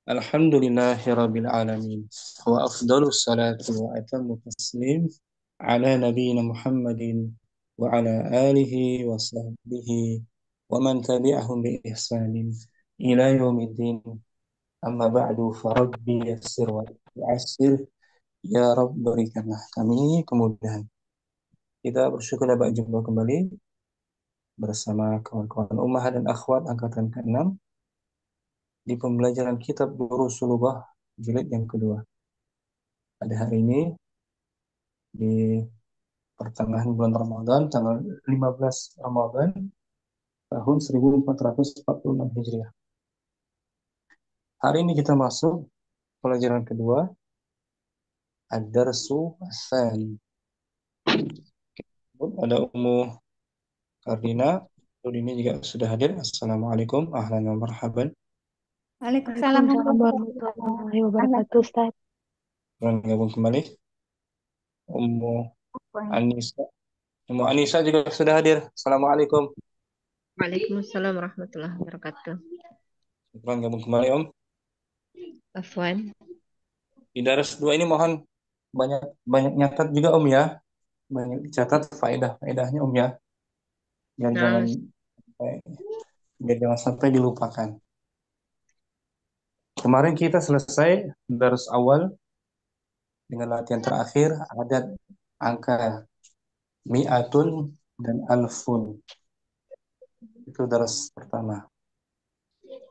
Alhamdulillahirabbil alamin. Wa afdhalus salatu wa atammu taslim ala nabiyyina Muhammadin wa ala alihi wa sahbihi wa man tabi'ahum bi ihsanin ila yaumiddin. Amma ba'du farabbi yassir wa yu'assir ya Rabb berikanlah kami kemudahan. Kita bersyukur dapat jumpa kembali bersama kawan-kawan ummah dan akhwat angkatan ke-6 di pembelajaran kitab Durusulullah jilid yang kedua. Pada hari ini di pertengahan bulan Ramadan, tanggal 15 Ramadan tahun 1446 Hijriah. Hari ini kita masuk pelajaran kedua, Ad-Darsu Ats-Tsani. Ada Ummu Kardina, ini juga sudah hadir. Assalamualaikum, ahlan wa marhaban. Waalaikumsalam Waalaikumsalam warahmatullahi warahmatullahi wabarakatuh, Ustaz. Gabung kembali. Ummu wabarakatuh. Anisa. Ummu Anisa juga sudah hadir. Assalamualaikum. Waalaikumsalam warahmatullahi wabarakatuh. Gabung kembali, Om. Afwan. Di daras 2 ini mohon banyak banyak nyatat juga, Om, ya. Banyak dicatat faedah-faedahnya, Om, ya. Biar Nah, jangan biar jangan sampai dilupakan. Kemarin kita selesai daras awal dengan latihan terakhir adat angka mi'atun dan alfun. Itu daras pertama.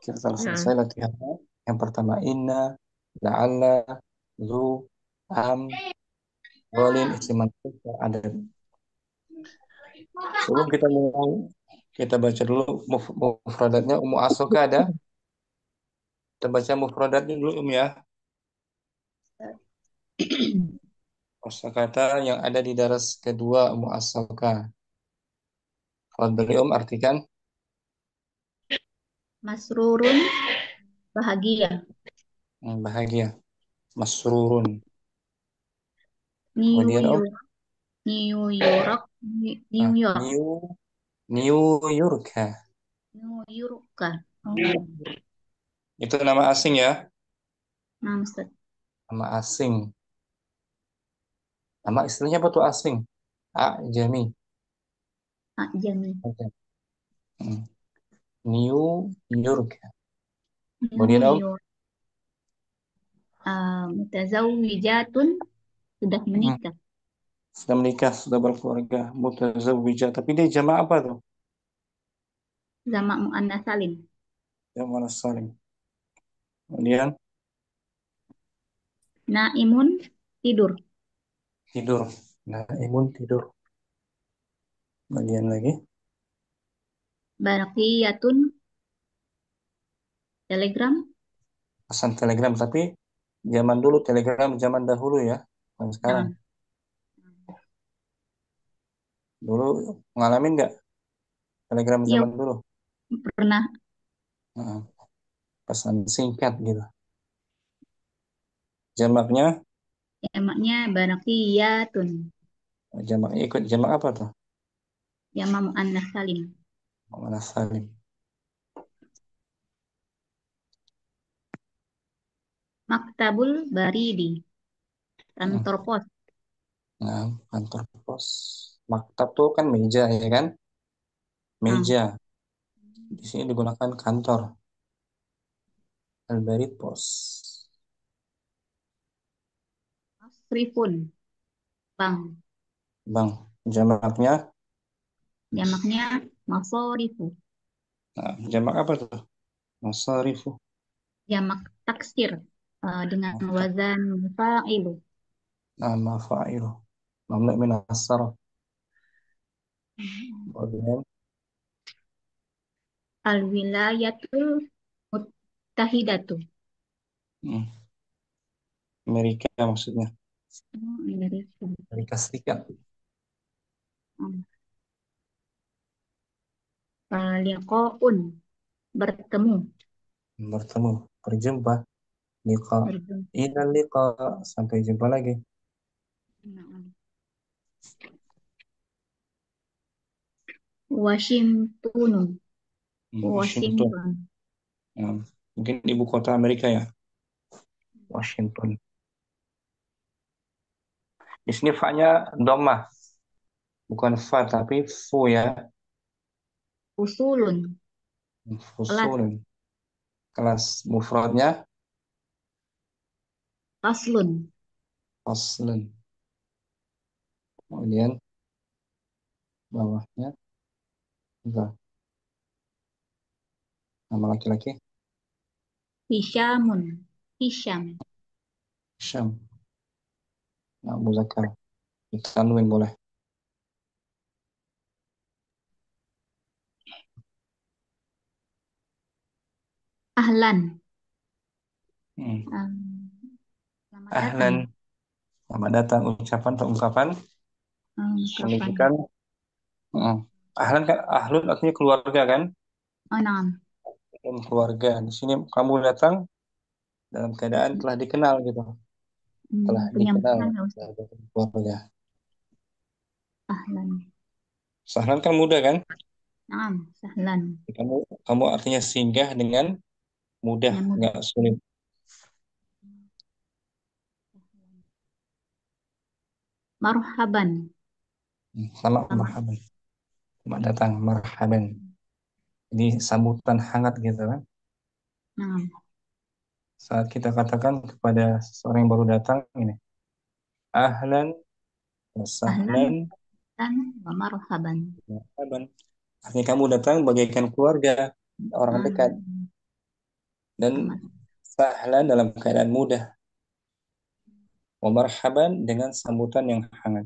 Kita telah nah, selesai latihannya. Yang pertama inna, la'alla, zu, am, walin, istiman, adat. Sebelum kita mulai, kita baca dulu mufradatnya. Ummu Asoka ada? Kita baca mufradatnya dulu, ya. Kosakata yang ada di daras kedua, Ummu Asoka. Fadli, artikan. Masrurun, bahagia. Bahagia. Masrurun. New Kemudian, York, New York, New York, New York. New York kah? Oh, Itu nama asing, ya. nah, Ustaz. Nama asing. Nama istilahnya apa tuh asing? Jami. Jami. Hmm. New York. New Kemudian, York. Mutazawijatun, sudah Hmm, menikah. sudah menikah, sudah berkeluarga, mutazawwijah. Tapi dia jamaah apa tuh? Sama muannas salim. Jamaah salim. Kemudian Naimun, tidur. tidur. Nah, imun tidur. Kemudian lagi Barqiyatun, telegram. pesan telegram. Tapi zaman dulu telegram zaman dahulu, ya. Bukan sekarang. Nah, Dulu ngalamin nggak telegram iya, zaman dulu? pernah. Nah, pesan singkat gitu. Jamaknya, Jamaknya barqiyatun. ikut jamak apa tuh? Jamak muannas salim. Mana salim. Maktabul baridi, Hmm. kantor pos. Nah, kantor pos. Maktab tuh kan meja, ya kan? Nah, Meja. Di sini digunakan kantor. Albarit pos. Masrifun, bank. Bang, jamaknya. Jamaknya masorifu. Nah, jamak apa tuh? Masarifu. Jamak taksir, dengan wazan fa'ilu. Nama fa'il. Mamnu min as-sarf. Kemudian, Al-wilayatul muttahidatu. hmm, Amerika maksudnya. Oh, Amerika. Amerika Serikat. Hmm. Liqa'un, bertemu. Bertemu. Berjumpa. Liqa. Berjumpa. Ila liqa. Sampai jumpa lagi. Nah, Washington. Washington. Washington. Nah, mungkin ibu kota Amerika, ya. Washington. Di sini fa-nya dhammah, bukan fa tapi fu ya. Usulun. Kelas. Fusulun. Kelas mufradnya Faslun. faslun. Kemudian bawahnya apa? Nama laki-laki Hisyamun. Hisyam. Syam. Nah, muzakkar. Ditanwin boleh. Ahlan. Hmm. Selamat datang. Ahlan. Selamat datang. Ucapan atau ungkapan Kapan? menunjukkan ahlan kan, ahlun artinya keluarga kan? Oh, naam. Dan keluarga. Di sini kamu datang dalam keadaan telah dikenal gitu. Telah dikenal Penyambutan ya Ustaz. sebagai keluarga. Ahlan. Sahlan kan mudah kan? Naam. Sahlan. Kamu kamu artinya singgah dengan mudah, Nyamud. nggak sulit. Marhaban. Selamat Selamat. marhaban. Selamat datang marhaban. Jadi sambutan hangat gitu kan. Naam. Saat kita katakan kepada seseorang yang baru datang ini, ahlan wa Ahlan sahlan wa marhaban. marhaban. Artinya kamu datang bagaikan keluarga, orang dekat, dan Selamat. sahlan dalam keadaan mudah, wa marhaban dengan sambutan yang hangat.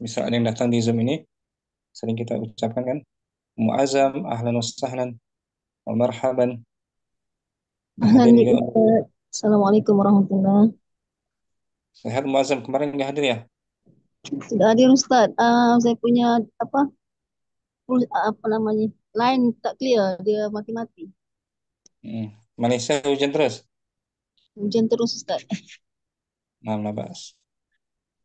Misal ada yang datang di Zoom ini, sering kita ucapkan kan, mu'azam, ahlan wa sahlan, wa marhaban. Ahlan Hadir nih juga. Ustaz. Assalamualaikum warahmatullahi. Sehat mu'azam, kemarin nggak hadir ya? Sudah hadir Ustaz. Saya punya apa namanya? Line tak clear, dia mati-mati. Malaysia hujan terus. Hujan terus Ustaz. Nah, bas.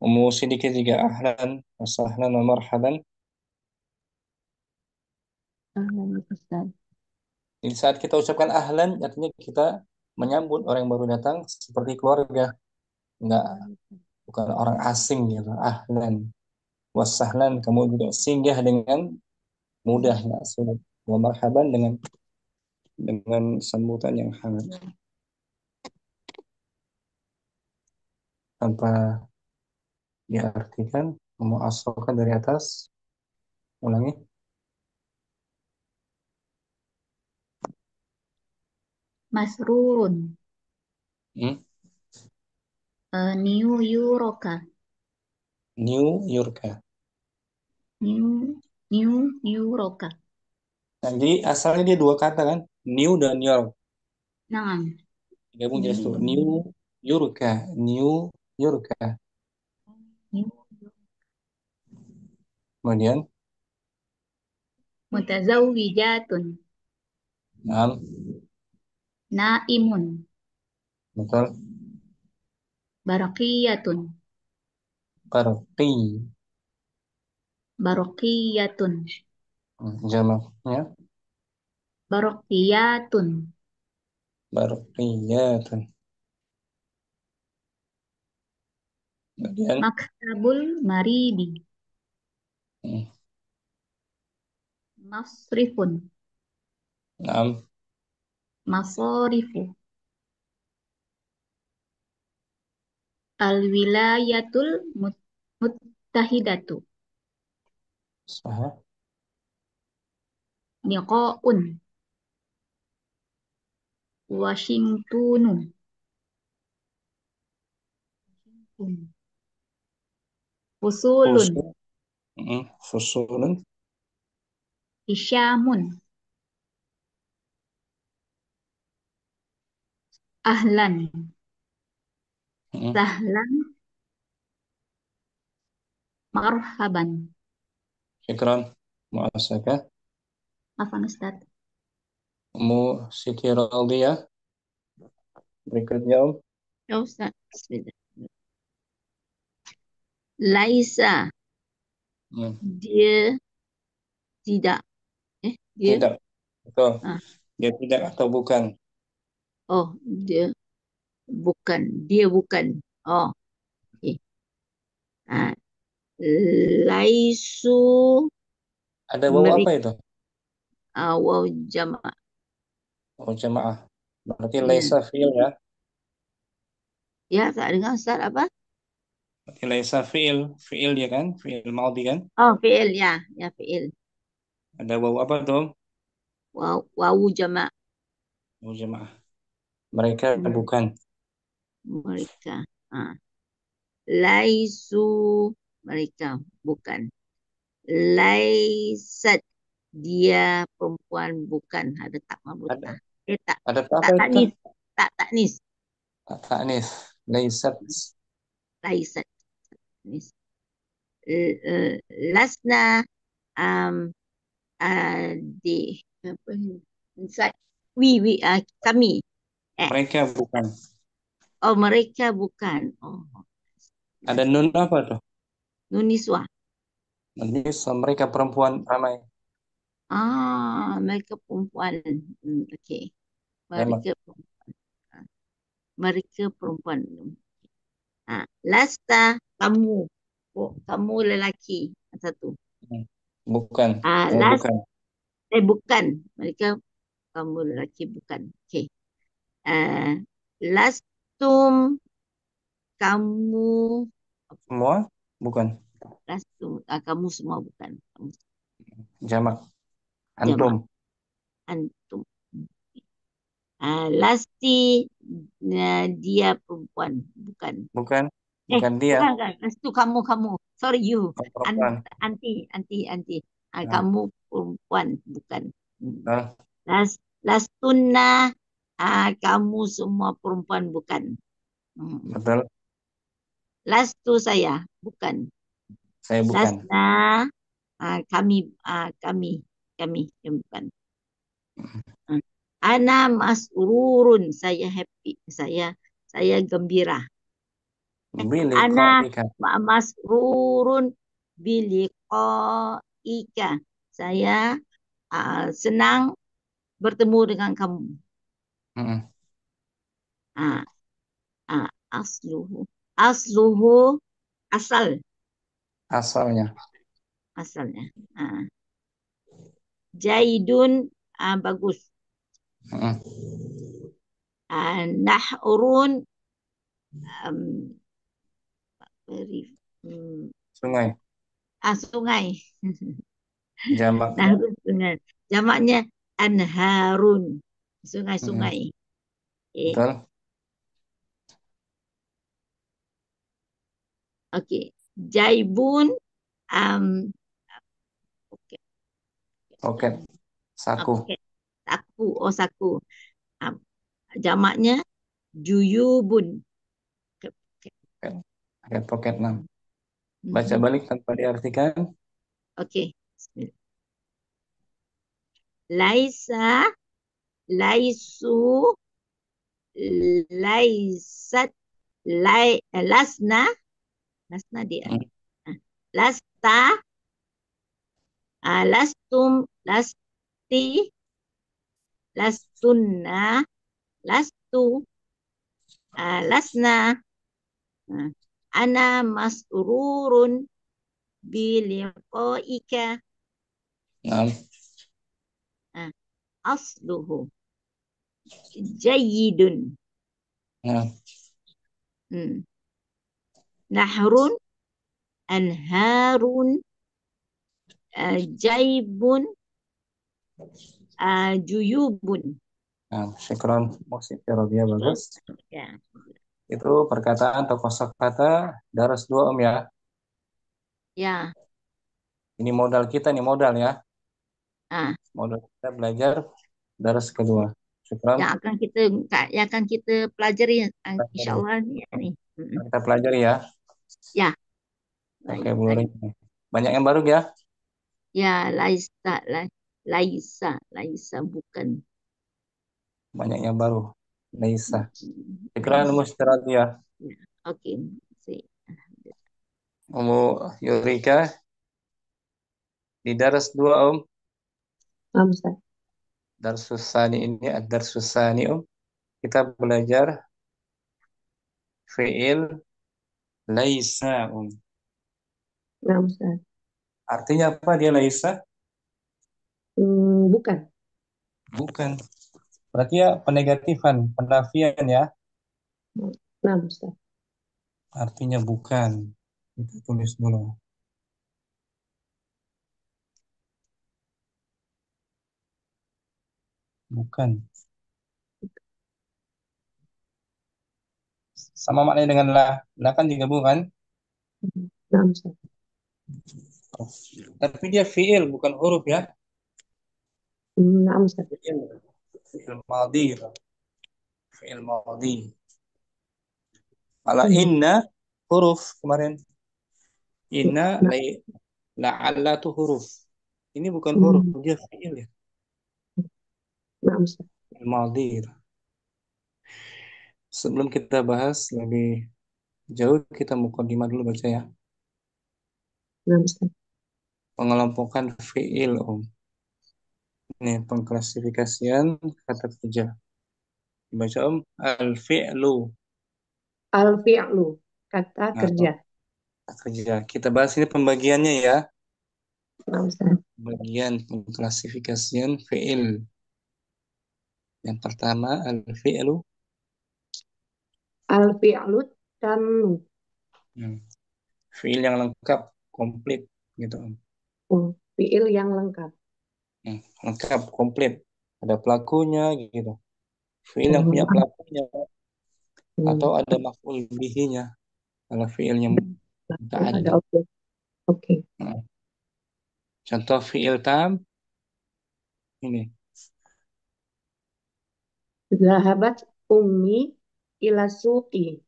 Ummu sedikit juga ahlan wa sahlan wa marhaban. Ahlan Ustaz. Di saat kita ucapkan ahlan, artinya kita menyambut orang yang baru datang seperti keluarga, nggak bukan orang asing gitu. Ahlan wasahlan, kamu juga singgah dengan mudah, nggak sulit. Wa marhaban dengan sambutan yang hangat tanpa diartikan. Kamu asalkan dari atas, ulangi. Masrurun. Hmm? New Yuroka. New York. New Yuroka. Nah, jadi asalnya dia dua kata kan, New dan York. Naam. Gabung jadi satu. New. New York. New York. New. Kemudian, Mutazawwijatun. nah, Naimun. betul. Barakiyatun. Barqi. Barakiyatun. Jamaknya Barakiyatun. barqiyatun. Kemudian, Maktabul maridi. hmm, Masrifun. nah, Masorifu. Al-wilayatul muttahidatu. sah. Niqa'un. Washingtonu. Usulun. Fusul. Fusulun. Isyamun. Ahlan. Hmm, Sahlan. Marhaban. Syukran. Muasaka. Afan Ustaz. Mu Siti Radiyah. Berikutnya, Om. Ya Ustaz. Bismillah. Laisa, Hmm, dia tidak. Dia Tidak. Betul. ah, Dia tidak atau bukan. Oh, dia bukan. Oh, okay. Laisu Ada waw apa mereka itu? waw jamak. Oh, jamaah. Berarti Ya, laisa fi'il ya. ya tak dengar Ustaz apa? Berarti laisa fi'il. Fi'il dia kan? Fi'il maudi kan? Oh, fi'il ya, ya fi'il. Ada waw apa tuh? Wawu jamak. Oh, jamaah. Mereka Hmm, bukan. mereka. Ah. Laisu mereka bukan. Laisat dia perempuan bukan. Ada tak Ada, mabutah. Tak ada apa tak itu? taknis. Tak taknis. Ta'nits. Laisat. Laisat. Taknis. Lasna um, di apa ni? Inside. Kami. Eh, Mereka bukan. oh mereka bukan. Oh, Ada Lasna. nun apa tuh? Nuniswa. Nanti mereka perempuan ramai. Mereka perempuan. Okey. Jamak. Mereka mereka perempuan. Lasta kamu. Oh, kamu lelaki. Satu. Hmm. Bukan. Kamu Last bukan. bukan. Mereka kamu lelaki bukan. Okey. Lastum kamu Semua? Bukan. lastum kamu semua bukan. Kamu Jamak. jamak Antum. antum. Lasti dia perempuan bukan. Bukan. Bukan dia. Bukan. Lastu kamu. Sorry you. Kamu perempuan. Anti. Nah, Kamu perempuan bukan. nah, Lastunna kamu semua perempuan bukan. betul. Lastu saya bukan. Saya bukan. Lasna kami bukan. Ana masrurun saya happy saya gembira. Bilik kok Ana ikan. masrurun biliqaika. Saya senang bertemu dengan kamu. Mm-mm. Ah, asluhu Asalnya. asalnya. Jaidun bagus. Mm-mm. Nahrun um, very, Sungai. sungai. Jamaknya. Nahrun sungai. Jamaknya anharun. Mm-mm. Sungai-sungai. Okay. Betul. Okay. Jaibun okay. Oke. Saku. Okay. Saku. Um, jamaknya juyubun. Oke. Paket pocket 6. Baca Mhm. balik tanpa diartikan. Okay. Laisa, laisu, laisat, lasna dia. Mm. Lasta, lastum, lasti, lastunna, lastu, lasna. Ana masrurun biliqaika. Nah, Asluhu jayyidun. nah, Nahrun, anharun, jaibun, juyubun. nah. Syukron. Musik dia bagus. Ya. Itu perkataan atau kosakata daras 2 ya. Ya. Ini modal kita nih modal ya. Ah, Modal kita belajar daras kedua. Syukron. yang akan kita pelajari insyaallah ya, ni. Kita pelajari ya. Ya. Oke, boleh. Banyak yang baru ya. Ya, laisa bukan. Banyak yang baru. Laisa. Syukron Laisa. Mustirahat ya. Ya. Okey. Umu Yurika di daras 2 Ustaz. Darsus Sani ini Darsus Sani kita belajar fi'il laisa. Nah, Ustaz. Artinya apa dia laisa? Bukan. Bukan. Berarti ya penegatifan, penafian ya. Nah, Ustaz. Artinya bukan. Kita tulis dulu. Bukan. Sama maknanya dengan la. La kan juga bukan. Nah, Ustaz. Tapi dia fi'il, bukan huruf ya. Nah, Ustaz. Fi'il madhi. Fi'il madhi. Kalau Hmm. inna huruf kemarin. Inna Nah, la'alla tuh huruf. Ini bukan huruf, hmm. dia fi'il ya. Nah, Ustaz. Fi'il madhi. Sebelum kita bahas lebih jauh, kita mukadimah dulu baca ya. Nah, Ustaz. Pengelompokan fi'il. Ini pengklasifikasian kata kerja. Dibaca al-fi'lu. Al-fi'lu. Kata Nah, kerja. kata kerja. Kita bahas ini pembagiannya ya. Nah, Ustaz. Bagian pengklasifikasian fi'il. Yang pertama al-fi'lu. Al-fi'lu tanu. Fi'il yang lengkap, komplit gitu. Oh, fi'il yang lengkap. Lengkap, komplit. Ada pelakunya gitu. Fi'il yang punya Oh, pelakunya atau hmm. ada maf'ul bihinya. Kalau fi'ilnya Oh, ada muta'addi. objek. Oke. Nah, contoh fi'il tam ini. Zahabat ummi ila suqi.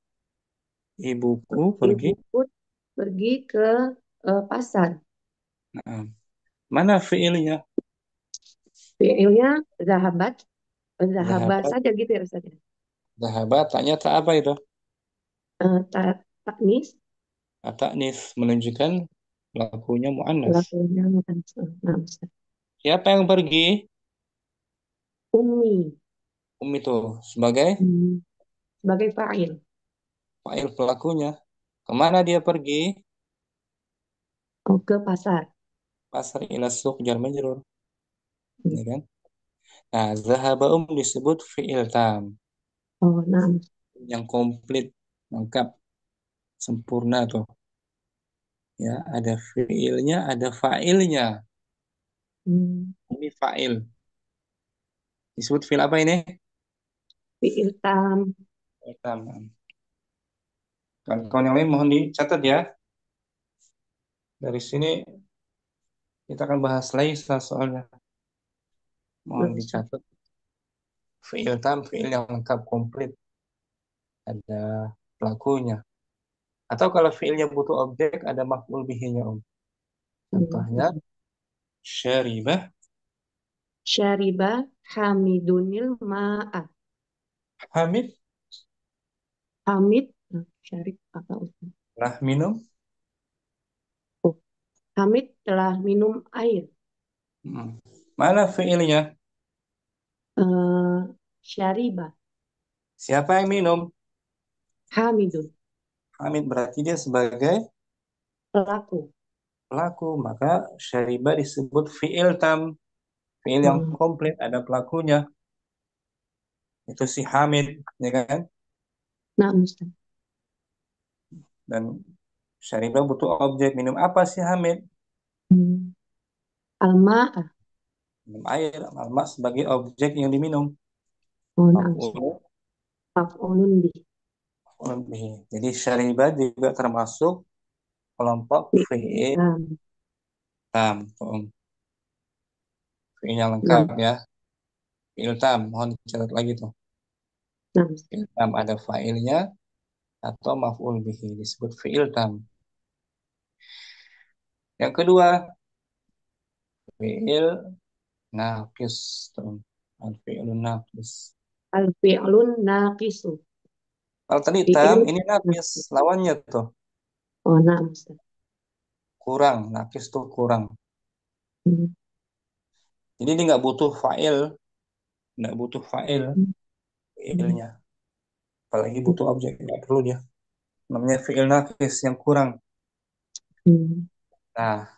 Ibuku pergi. Ibuku pergi ke pasar. Nah, mana fi'ilnya? Fi'ilnya zahabat. Zahabah Zahabat, saja gitu ya Ustaz. zahabat. Tanya tak apa itu? Taknis. Ta'nits menunjukkan pelakunya mu'annas. Pelakunya bukan. Nah, Ustaz. Siapa yang pergi? Ummi. Itu sebagai Sebagai fa'il. fa'il pelakunya. Kemana dia pergi? Oh, ke pasar. Pasar ila suq jar majrur. Hmm. Ya kan? Nah, zahaba disebut fi'il tam. Oh, nah. Yang komplit, lengkap, sempurna tuh. Ya, ada fi'ilnya, ada fa'ilnya. Ini fa'il. Disebut fi'il apa ini? Fi'il tam. Fi'il tam. Kawan-kawan yang lain mohon dicatat ya. Dari sini kita akan bahas laisa soalnya. Mohon Nah, Ustaz. dicatat. Fi'il tam, fi'il yang lengkap, komplit. Ada pelakunya. Atau kalau fi'ilnya butuh objek, ada maf'ul bihinya. Contohnya, syaribah. Syariba hamidunil ma'a. Hamid Hamid. Syarib apa Ustaz? telah minum. Oh, Hamid telah minum air. Mana fi'ilnya? Syariba. Siapa yang minum? Hamidun. Hamid berarti dia sebagai Pelaku. pelaku. Maka syaribah disebut fi'il tam. Fi'il yang komplit, ada pelakunya. Itu si Hamid, ya kan? Nah, Ustaz. Dan syaribah butuh objek. Minum apa si Hamid? Al-ma'a. Minum air. Al-ma sebagai objek yang diminum. Oh, nah, Ustaz. Maf'ul Maf'ulun bih. bihi. Jadi syaribah juga termasuk kelompok fi'il tam. Fi'il yang lengkap ya. Fi'il tam, mohon dicatat lagi tuh. Nah, Fi'il tam ada fa'ilnya atau maf'ul bihi disebut fi'il tam. Yang kedua, fi'il naqis. Al-fi'ilun naqis. al-fi'lun naqisu. Kalau tadi tam, Fi'il ini naqis. Lawannya tuh Oh, nah, Ustaz. kurang. Naqis tuh kurang. Jadi dia nggak butuh fa'il. Nggak butuh fa'il. fiilnya. Apalagi butuh objek, nggak perlu dia. Namanya fiil nakis yang kurang. Nah,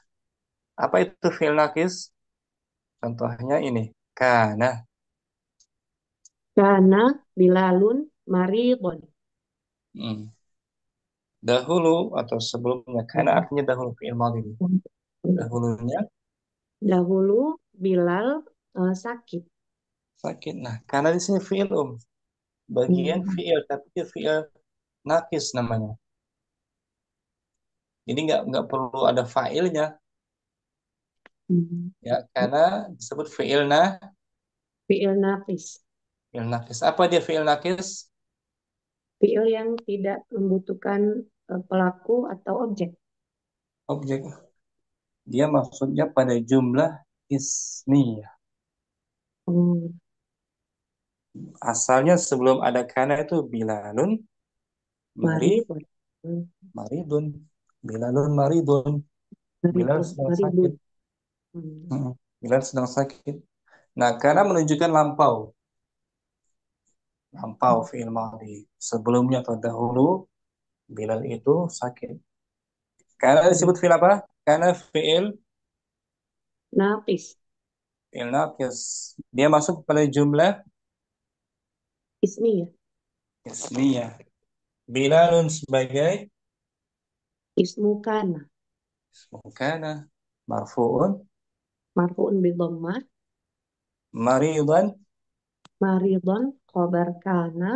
apa itu fiil nakis? Contohnya ini, kana. Kana Bilalun maridun. Hmm. Dahulu atau sebelumnya, kana artinya dahulu fiil madhi. Dahulunya Dahulu Bilal sakit. sakit. Nah, karena di sini fiil bagian fiil, tapi dia fiil nakis namanya. Jadi nggak perlu ada failnya, ya, karena disebut Fiil nafis. fiil nakis. Apa dia fiil nakis? Fiil yang tidak membutuhkan pelaku atau objek. Objek. Dia maksudnya pada jumlah ismiyah. Oh, Asalnya sebelum ada kana itu bilalun maridun. maridun. Bilalun maridun. Bilal Maridun. sedang sakit. Maridun. Bilal sedang sakit. Nah, karena menunjukkan lampau. Lampau fi'il madhi. Sebelumnya atau dahulu, Bilal itu sakit. Karena disebut fi'il apa? Karena Nafis. fi'il naqis. Dia masuk pada jumlah Ismiyah. ismiyah. Bilalun sebagai Ismu kana. ismu kana. Marfu'un. Marfu'un bidhammah. Maridan. Maridun khobar kana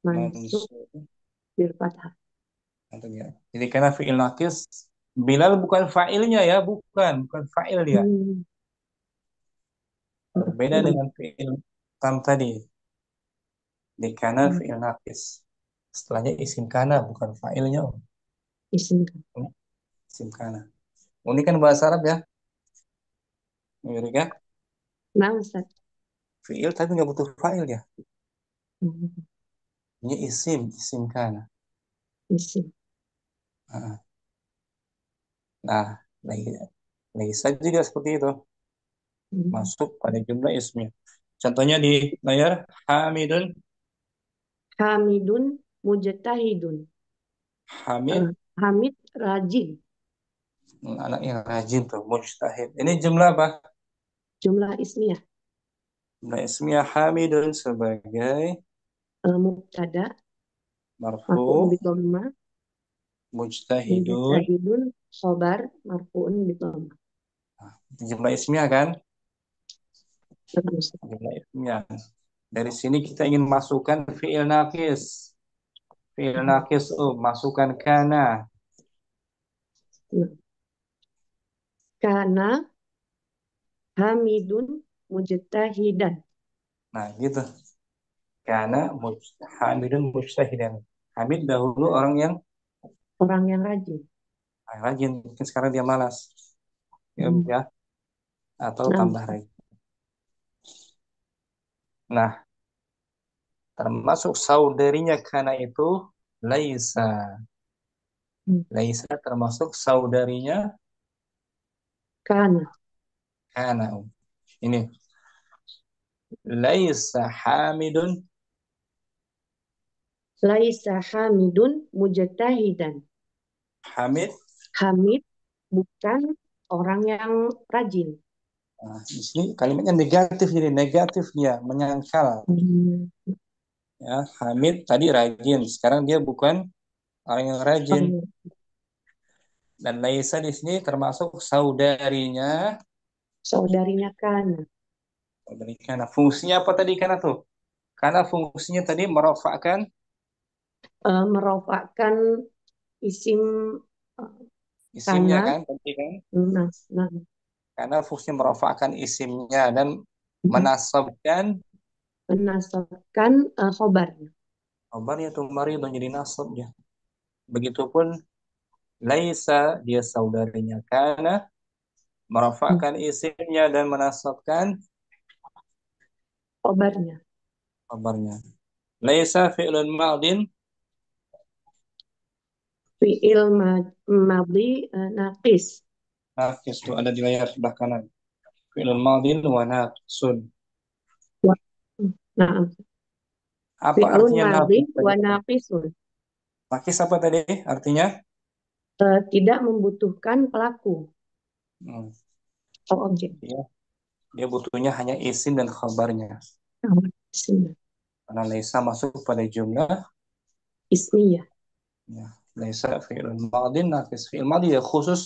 mansub Mansub. bil fathah. Jadi karena fi'il naqis, Bilal bukan fa'ilnya ya, bukan fa'il dia. Berbeda dengan fi'il tam tadi. Di kana fi'il naqis. Setelahnya isim kana, bukan fa'ilnya. Isim. Isim kana. Ini kan bahasa Arab ya. Amerika. Nah, Ustaz. Fi'il tapi nggak butuh fa'il ya. Hmm, Ini isim kana. Isim. Nah, Laisa juga seperti itu. Hmm. Masuk pada jumlah ismi. Contohnya di layar, Hamidun. Hamidun mujtahidun. Hamid, Hamid rajin. anak yang rajin tuh, mujtahid. Ini jumlah apa? Jumlah ismiyah. Jumlah ismiyah Hamidun sebagai Mubtada marfu'un marfu, bi dhammah. mujtahidun. Mujtahidun khobar marfu'un bi dhammah. Jumlah ismiyah kan? Terus. Jumlah ismiyah. Dari sini kita ingin masukkan fi'il naqis. Fi'il naqis, masukkan kana. Nah, kana Hamidun mujtahidan. Nah, gitu. Karena Hamidun mujtahidan. Hamid dahulu orang yang Orang yang rajin. rajin, mungkin sekarang dia malas. Ya, ya. Atau Nah, tambah rajin. Nah, termasuk saudarinya karena itu Laisa. Laisa termasuk saudarinya kana. karena. Ini Laisa Hamidun. Laisa Hamidun mujtahidan. Hamid. Hamid bukan orang yang rajin. Nah, di sini kalimatnya negatif, jadi negatifnya menyangkal. Ya, Hamid tadi rajin, sekarang dia bukan orang yang rajin. Dan Laisa di sini termasuk saudarinya. Saudarinya kana. Saudari kana. Fungsinya apa tadi kana tuh? Karena fungsinya tadi merofakkan Merofakkan isim isimnya kana. kan, penting kan? Nah, Karena fungsinya merofakkan isimnya dan menasabkan menasabkan khobarnya. khabarnya tuh maridun jadi nasab ya. Begitupun Laisa dia saudarinya karena merofakkan isimnya dan menasabkan Khobarnya. khabarnya. Laisa fi'lun ma'din. Fi'il madhi naqis. Naqis itu ada di layar sebelah kanan. Fi'lun ma'din wa naqisun. Nah, Apa Fi'lun artinya madhi naqis wa tadi? naqisun. Naqis apa tadi artinya? Tidak membutuhkan pelaku Hmm, atau objek. dia, dia butuhnya hanya isim dan khabarnya. Nah, sini. Karena laisa masuk pada jumlah, Ismiyah. ya, laisa fi'il madhi naqis. Fi'il madhi ya khusus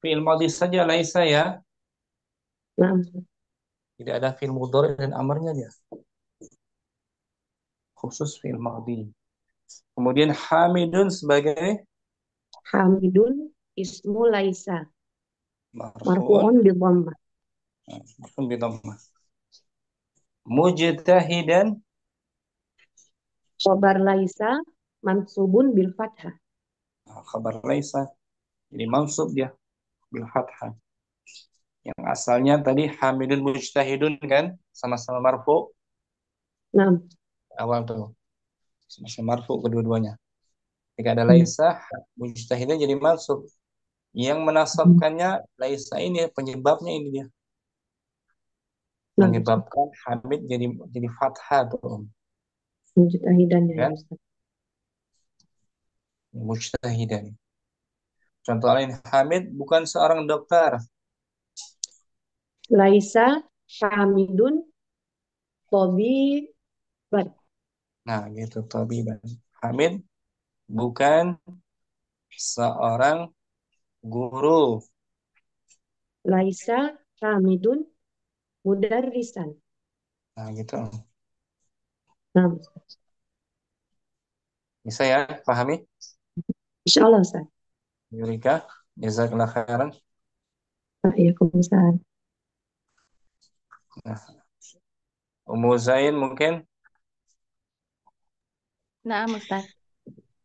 fi'il madhi saja laisa ya. Nah, Tidak ada fi'il mudhari dan amarnya dia. Khusus fi'il madhi. Kemudian hamidun sebagai hamidun ismu laisa. marfu'un Marfu'un bi dhammah. marfu'un bi dhammah. Mujtahidan Khobar laisa mansubun bil fathah. khabar laisa jadi mansub dia bil fathah. Yang asalnya tadi hamidun mujtahidun kan sama-sama marfu Nah, awal tuh. Sama-sama marfu kedua-duanya. Jika ada hmm. laisa mujtahidun jadi mansub. Yang menasabkannya laisa ini penyebabnya ini dia. Nah, Menyebabkan hamid jadi fathah tuh. mujtahidannya ya Kan? Ustaz. Mujtahidan. Contoh lain Hamid bukan seorang dokter. Laisa hamidun tabiban. Nah, gitu tabiban. Hamid bukan seorang guru. Laisa hamidun mudarrisan. Nah, gitu. Nah, Bisa ya, pahami? insyaallah Ustaz. Yurika, jazakallah khairan. Waalaikumsalam. Nah, Ummu Zain mungkin Nah, Ustaz.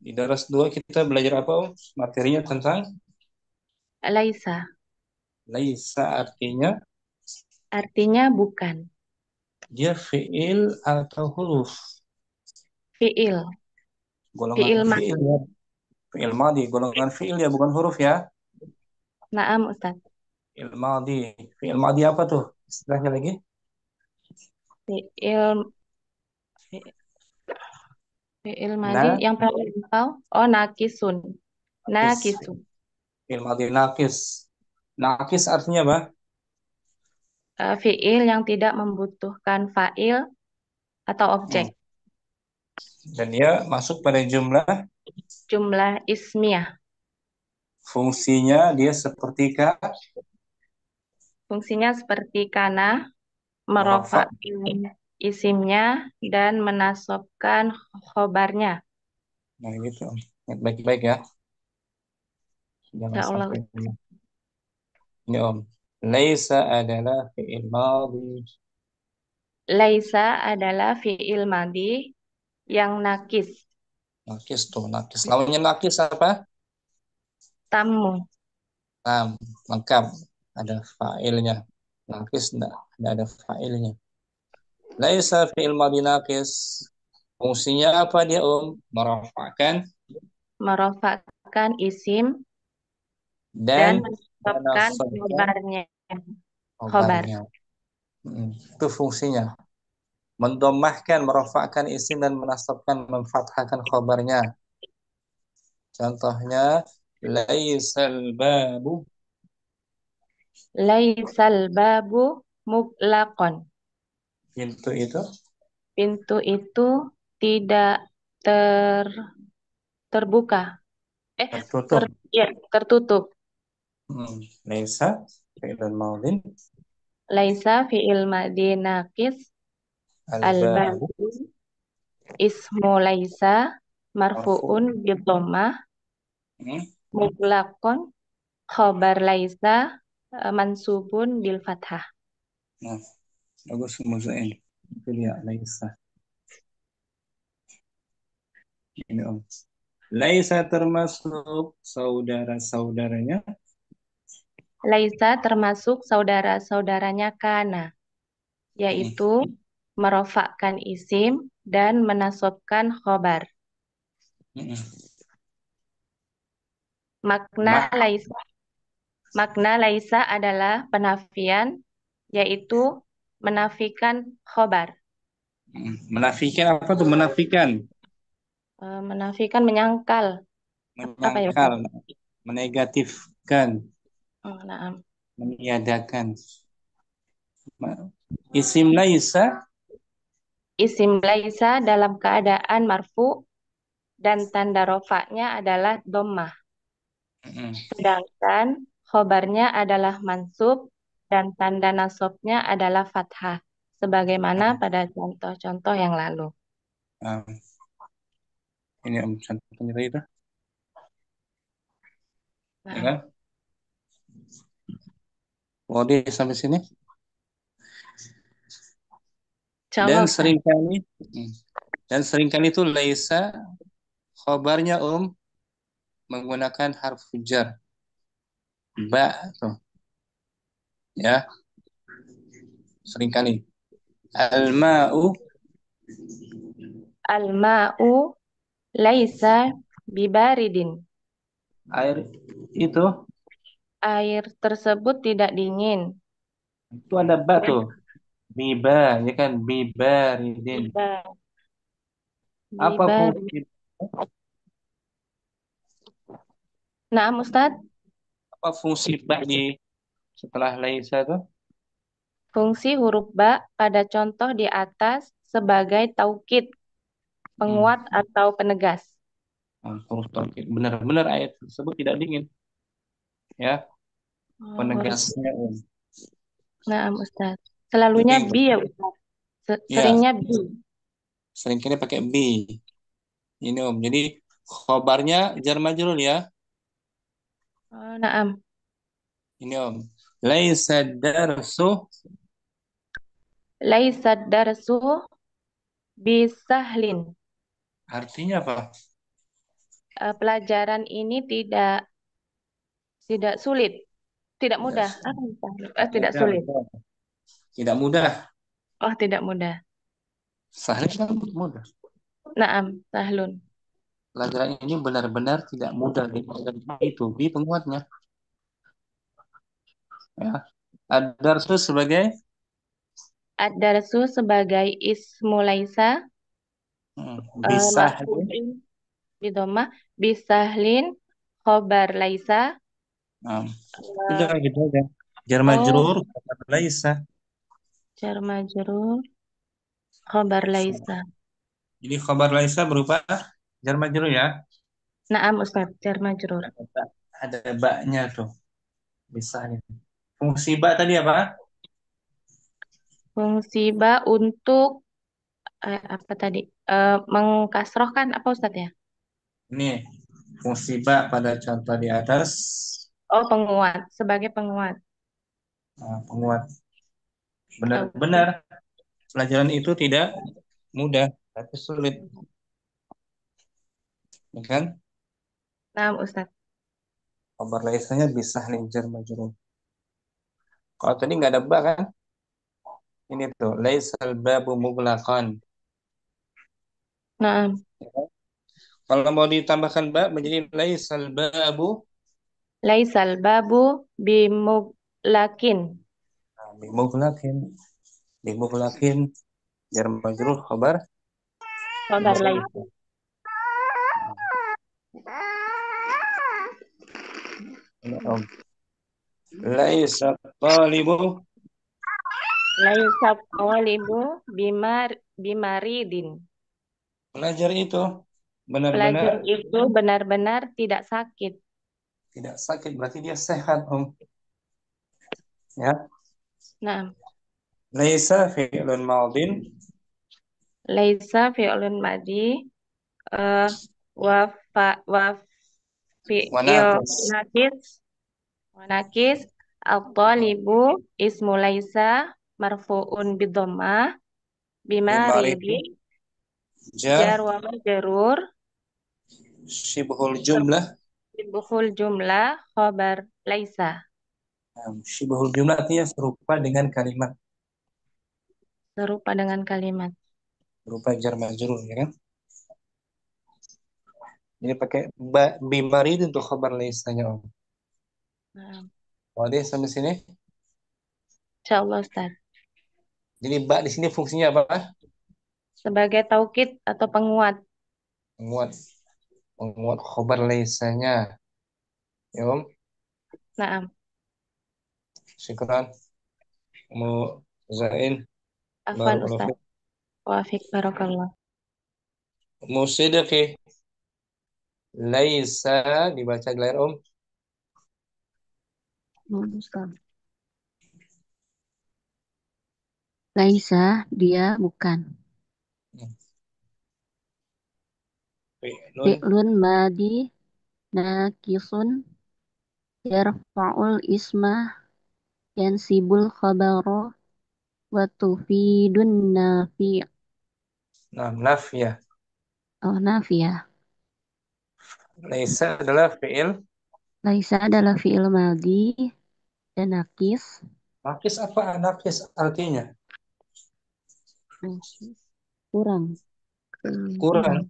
di daras 2 kita belajar apa, Om? Materinya tentang Laisa. laisa Artinya bukan. dia fi'il atau huruf. Fi'il. Golongan Fi'il fi'il ya. Fi'il madhi, golongan fi'il ya, bukan huruf ya. Naam, Ustaz. Fi'il madhi. Fi'il madhi apa tuh? Istilahnya lagi? Fi'il fi'il madi Nah, yang paling tahu. Oh, nakisun. nakis. Nakisun. Fi'il madhi nakis. Nakis artinya apa? Fi'il yang tidak membutuhkan fa'il atau objek. Dan dia masuk pada jumlah Jumlah ismiyah. fungsinya dia seperti Fungsinya seperti kana, merafa. merofakkan isimnya dan menasobkan khobarnya. Nah gitu. Ingat baik-baik ya. Jangan Ya Allah. sampai ini Om. Laisa adalah fi'il madhi. Laisa adalah fi'il madi yang nakis. Nakis tuh, nakis. Lawannya nakis apa? Tamu. Nah, lengkap. Ada fa'ilnya. Nakis enggak ada fa'ilnya. Laisa fi'il madhi nakis. Fungsinya apa dia Om? Merafa'kan Merofakkan isim dan dan menasobkan menasabkan khobarnya. Khobar. khabarnya. Itu fungsinya. Mendomahkan, merofakkan isim dan menasabkan, memfathahkan khabarnya. Contohnya, laisal babu. Laisal babu muglaqon. Pintu itu Pintu itu tidak ter terbuka. tertutup. Ya, tertutup. Laisa fi'lun madin. Laisa fi'il madi naqis. Al babu Al-babu ismu laisa marfu. marfu'un bidhammah Hmm, mutlaqon khobar laisa mansubun bil fathah. Nah, bagus muzain. Itu dia laisa. Ini Om. Laisa termasuk saudara-saudaranya. Laisa termasuk saudara-saudaranya kana, yaitu merofakkan isim dan menasobkan khobar. Makna Mak laisa Makna laisa adalah penafian, yaitu menafikan khobar. Menafikan apa tuh menafikan? Menafikan, menyangkal. Apa ya Menyangkal, Ustaz? menegatifkan, Oh, naam. meniadakan. Isim laisa, Isim laisa dalam keadaan marfu dan tanda rofaknya adalah dhammah. mm, Sedangkan khobarnya adalah mansub dan tanda nasabnya adalah fathah. Sebagaimana pada contoh-contoh yang lalu. ah, ini contohnya tadi tuh, ya Naam. kan? Wadah sampai sini. Insyaallah Dan Ustaz. seringkali, mm, dan seringkali itu laisa khobarnya menggunakan harfu jar, ba tuh, ya seringkali. Al-ma'u, Al-ma'u laisa bibaridin. air itu Air tersebut tidak dingin. ada ba tuh. Biba, ya kan? Bibaridin. Biba, Apa bibar. fungsi Nah, Ustaz, apa fungsi ba di setelah laisa tuh? fungsi huruf ba pada contoh di atas sebagai taukid, Hmm. penguat atau penegas. Huruf taukid. Benar-benar ayat tersebut tidak dingin, ya. Huruf. Penegasnya. Nah, Ustaz. Selalunya Jadi, bi ya, Ustaz. ya, Seringnya bi. seringkali pakai bi. Ini Jadi khobarnya jar majrur ya. Oh, naam. Ini Laisa darsu, Laisa darsu bisahlin. artinya apa? Pelajaran ini tidak sulit, tidak Tidak, mudah. Apa Ustaz? tidak Tidak mudah, sulit. betul. Tidak mudah. Oh, tidak mudah. Sahih kan mudah. Naam, sahlun. Pelajaran ini benar-benar tidak mudah. Itu bi penguatnya. Ya. Ad-darsu sebagai Ad-darsu sebagai ismu laisa, bisah. marfu'in bidomah, bisahlin, khobar laisa. Nah, udah eh, gitu aja. Jar oh, majrur, khabar laisa. jar majrur, khobar laisa. Jadi khabar laisa berupa jar majrur ya. Naam Ustaz, jar majrur. Ada ba, ada baknya tuh. Bisa nih. Fungsi ba tadi apa? Fungsi ba untuk apa tadi? Mengkasrohkan apa Ustaz ya? Ini fungsi ba pada contoh di atas. Oh, penguat, sebagai penguat. Nah, penguat. Oke. Benar-benar pelajaran itu tidak mudah, tapi sulit, ya kan? Naam Ustaz. Khabar laisanya bisa nih jar majrur. Kalau tadi nggak ada ba kan? Ini tuh laisal babu mughlaqan. Naam. Ya kan? Kalau mau ditambahkan ba menjadi laisal babu Laisal babu bimuglakin. bimughlaqin. Bimughlaqin jar majrur khabar Khobar laisa. mughlaqin. Ini laisa talibu, Laisa talibu bimaridin. pelajar itu benar-benar Pelajar itu benar-benar tidak sakit. tidak sakit, berarti dia sehat, ya. Nah, Laisa fi'lun madin laisa fi'lun madi eh wa fa wa wa fi'il naqis nakis wa nakis at-talibu ismu laisa marfu'un bidomah bimaridi bimaridi jar jar wa majrur syibhul jumlah. Ibuhul jumlah khobar laisa. Syibhul jumlah artinya serupa dengan kalimat, Serupa dengan kalimat. berupa jar majrur, ya kan? Ini pakai bimaridi untuk khabar laisanya, Nah, Wadah sampai sini. insyaallah Ustaz. Jadi ba di sini fungsinya apa? sebagai taukid atau penguat. Penguat. Penguat khobar laisanya. Ya, Om. Naam. Syukran. Mu Zain. Afwan Barakallahu Ustaz. fiik. Wa fiik barakallah. Musidqi. Laisa dibaca gelar Om. Ustaz. Laisa, dia bukan. Fi'lun. Fi'lun madi naqisun yarfa'ul isma yansibul khabara wa tufidun nafi'. Nah, nafiyah. Oh, nafiyah. Laisa adalah fi'il. Laisa adalah fi'il madi dan naqis. Nakis apa? Nakis artinya Naqis. Kurang. kurang.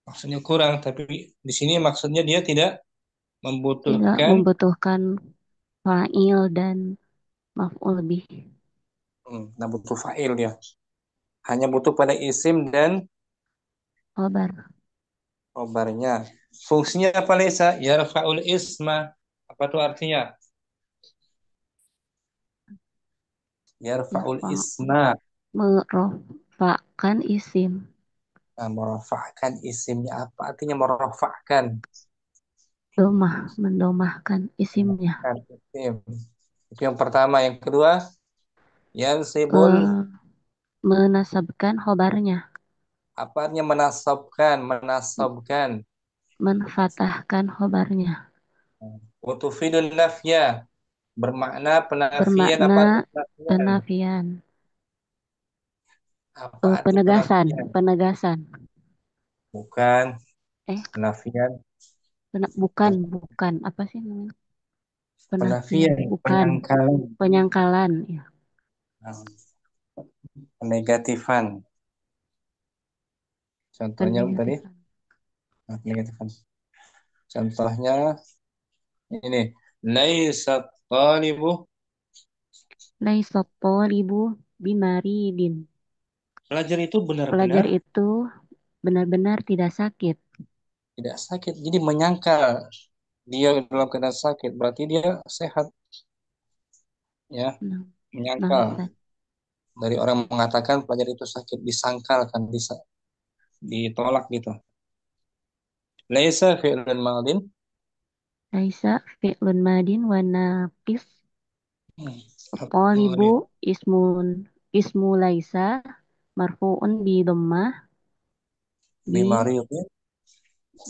Maksudnya kurang, tapi di sini maksudnya dia tidak Tidak membutuhkan membutuhkan fa'il dan maf'ul bih. nah butuh fa'il dia. Hanya butuh pada isim dan Khabar. khobarnya. Fungsinya apa Laisa? Yarfa'ul isma. Apa itu artinya? Yarfa'ul Yarfa' isma. merofakkan isim. Nah, merofakkan isimnya. Apa artinya merofakkan? Domah, mendomahkan isimnya. Merofakkan isim. Itu yang pertama. Yang kedua, yansibul. Eh, menasabkan khobarnya. Apa artinya menasabkan? Menasabkan. Menfatahkan khobarnya. Utufidun nafya. Bermakna penafian apa Bermakna arti penafian? penafian. Apa arti Penegasan. penafian? Penegasan. Bukan Eh, penafian. bukan. Bukan. Apa sih namanya? Penafian. Penafian, Bukan. penyangkalan. Penyangkalan. Ya. Nah, penegatifan. Contohnya tadi, Penegatifan. penegatifan. Contohnya ini, laisa talibu. Laisa thalibu bimaridin. Pelajar itu Pelajar benar-benar itu benar-benar tidak sakit. tidak sakit. Jadi menyangkal dia dalam keadaan sakit, berarti dia sehat, ya. Nah, nah Menyangkal Ustaz. dari orang mengatakan pelajar itu sakit, disangkalkan, ditolak gitu. Laisa fi'lun madin. Laisa fi'lun madin wa naqis. Talibu Talib ismu laisa marfu'un bi dhammah bi bimaridin.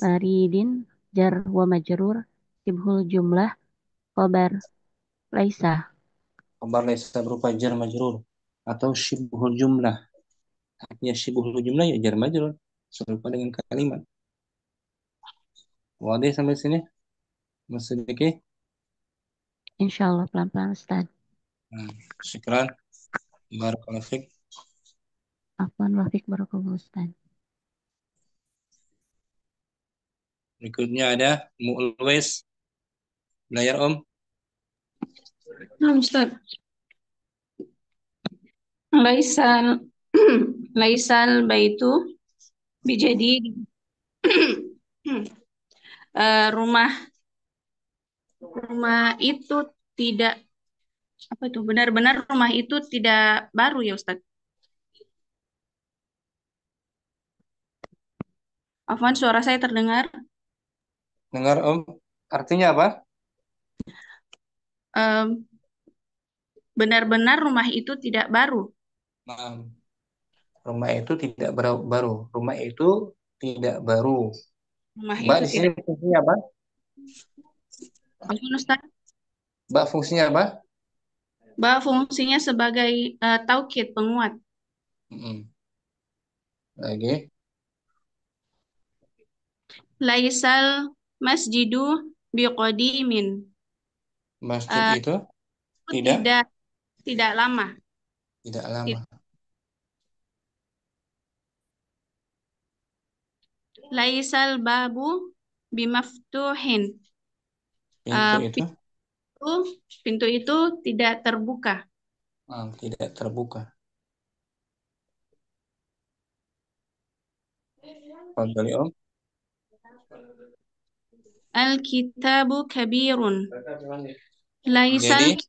maridin jar wa majrur sibhul jumlah khabar laisa. Khabar laisa berupa jar majrur atau syibhul jumlah. Artinya syibhul jumlah ya jar majrur serupa dengan kalimat. Wadah sampai sini? Masih sedikit? Insyaallah pelan-pelan Ustaz. Syukran. Barakallahu fiik. Afwan wa fiik barakallahu Ustaz. Berikutnya ada Mu'ulwais. Layar Om. Nah, Ustaz. Laisal Laisal baitu bijadi rumah rumah itu tidak apa itu benar-benar rumah itu tidak baru ya Ustaz. Afwan suara saya terdengar. Dengar Om. Artinya apa? Em, benar-benar rumah itu tidak baru. Nah, rumah itu tidak baru. Rumah itu tidak baru. Rumah Mbak itu di sini tidak. fungsinya apa? Afwan Ustaz. Mbak fungsinya apa? Fungsinya sebagai taukid penguat. Mm-mm. Lagi. Laisal masjidu biqadimin. Masjid Eh, itu itu tidak tidak lama. tidak lama. Laisal babu bimaftuhin. Pintu Eh, itu pintu itu tidak terbuka. tidak terbuka. Fadhali Om. Al-kitabu kabirun. Laisal Jadi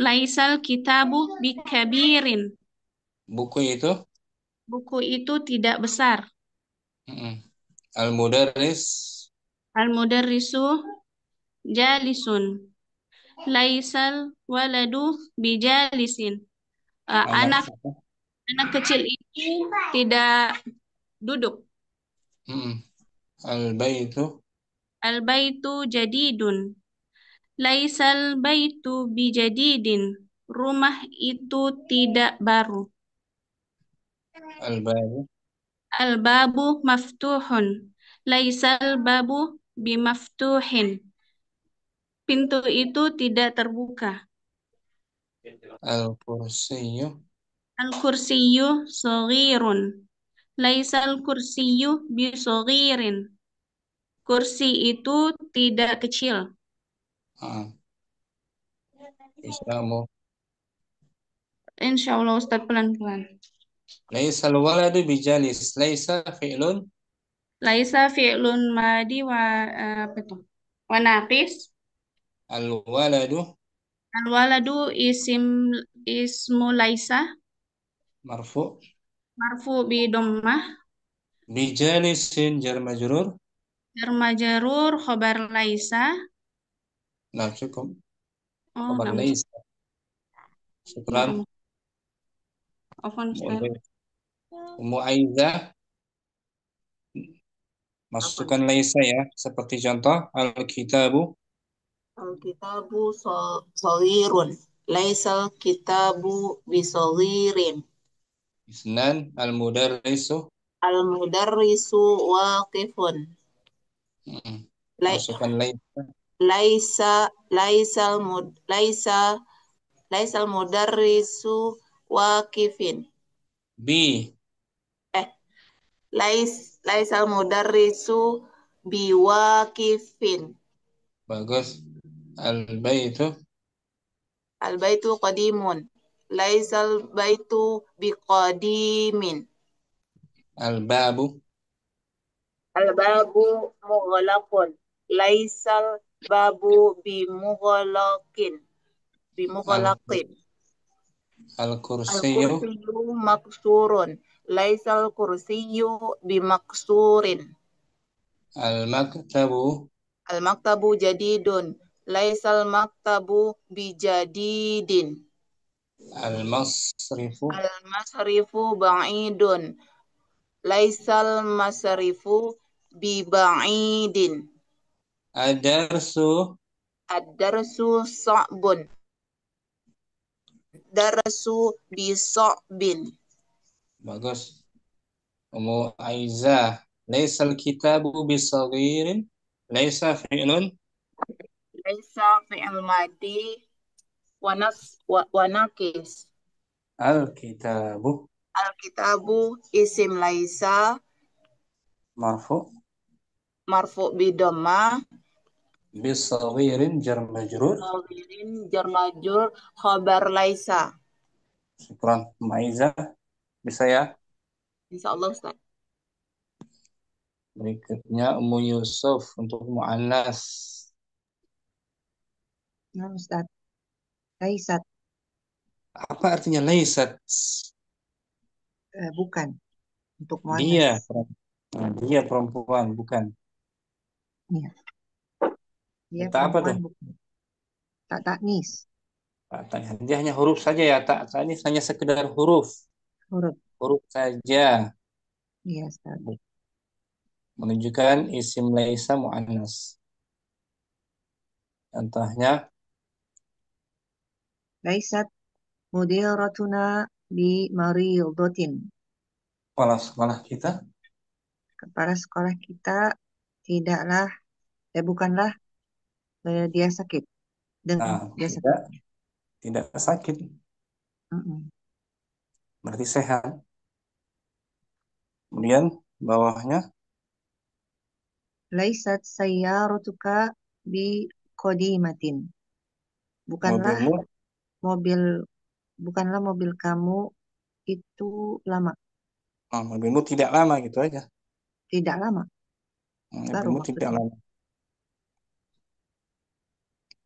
laisal kitabu bikabirin. buku itu Buku itu tidak besar. mm-mm. Al-mudarris Al-mudarrisu jalisun. Laisal waladu bijalisin. anak Anak kecil itu tidak duduk. mm-mm. Al-baitu Al-baitu jadidun. Laisal baitu bijadidin. Rumah itu tidak baru. al-babu Al-babu maftuhun. Laisal babu bimaftuhin. Pintu itu tidak terbuka. al-kursiyyu Al-kursiyu saghirun. Laisal kursiyu bisaghirin. Kursi itu tidak kecil. ah. Islamu Insya Allah Ustaz pelan-pelan. laisa al-waladu bijalis laisa fi'lun Laisa fi'lun madi wa apa itu? Wa naqis. al-waladu Al-waladu ismu laisa marfu marfu bi dhammah. bijalisin jar majrur Jar majrur khobar laisa. nah cukup Oh, khabar nggak masuk. laisa syukran Afwan Ustaz. Ummu Aizah masukkan laisa ya seperti contoh al-kitabu Al-kitabu saghirun. Laisal kitabu bisaghirin. isnan al-mudarrisu Al-mudarrisu waqifun. mm-mm. Lai- masukkan laisa laisal mudarrisu waqifin. bi Laisal mudarrisu biwaqifin. bagus al-baitu Al-baitu qadimun. Laisal baitu biqadimin. al-babu Al-babu mughlaqun. Laisal babu bimughlaqin. Bimughlaqin. al-kursiyyu Al-kursiyyu maksurun. Laisal kursiyyu bimaksurin. al-maktabu Al-maktabu jadidun. Laisal maktabu bijadidin. al-masrifu Al-masrifu ba'idun. Laisal masrifu biba'idin. ad-darsu Ad-darsu sa'bun. Darsu bisa'bin. bagus Ummu Aizah laisal kitabu bisaghirin laisa fi'lun Laisa fi'il madi wa naqis. al-kitabu Al-kitabu isim laisa marfu marfu bidomma bisaghirin jar majrur sagirin jar majrur khabar laisa. syukran Ummu Aizah bisa ya Insyaallah Ustaz. berikutnya Ummu Yusuf untuk muannas Nah, Ustaz. Laisat, apa artinya laisat bukan. Untuk dia muannas. dia perempuan bukan Iya. Dia tak apa tuh perempuan bukan. Tak taknis. tanya dia hanya huruf saja ya tak ini hanya sekedar huruf Huruf. saja Iya, Ustaz. menunjukkan isim laisa muannas contohnya Laisat mudiratuna bi maridatin. kepala sekolah kita Kepala sekolah kita bukanlah dia sakit. Dia sakit. tidak sakit berarti sehat kemudian bawahnya Laisat sayyaratuka bi qadimatin. Bukanlah mobilmu mobil kamu itu lama. mobilmu tidak lama gitu aja tidak lama, baru Ilmu tidak maksudnya. lama.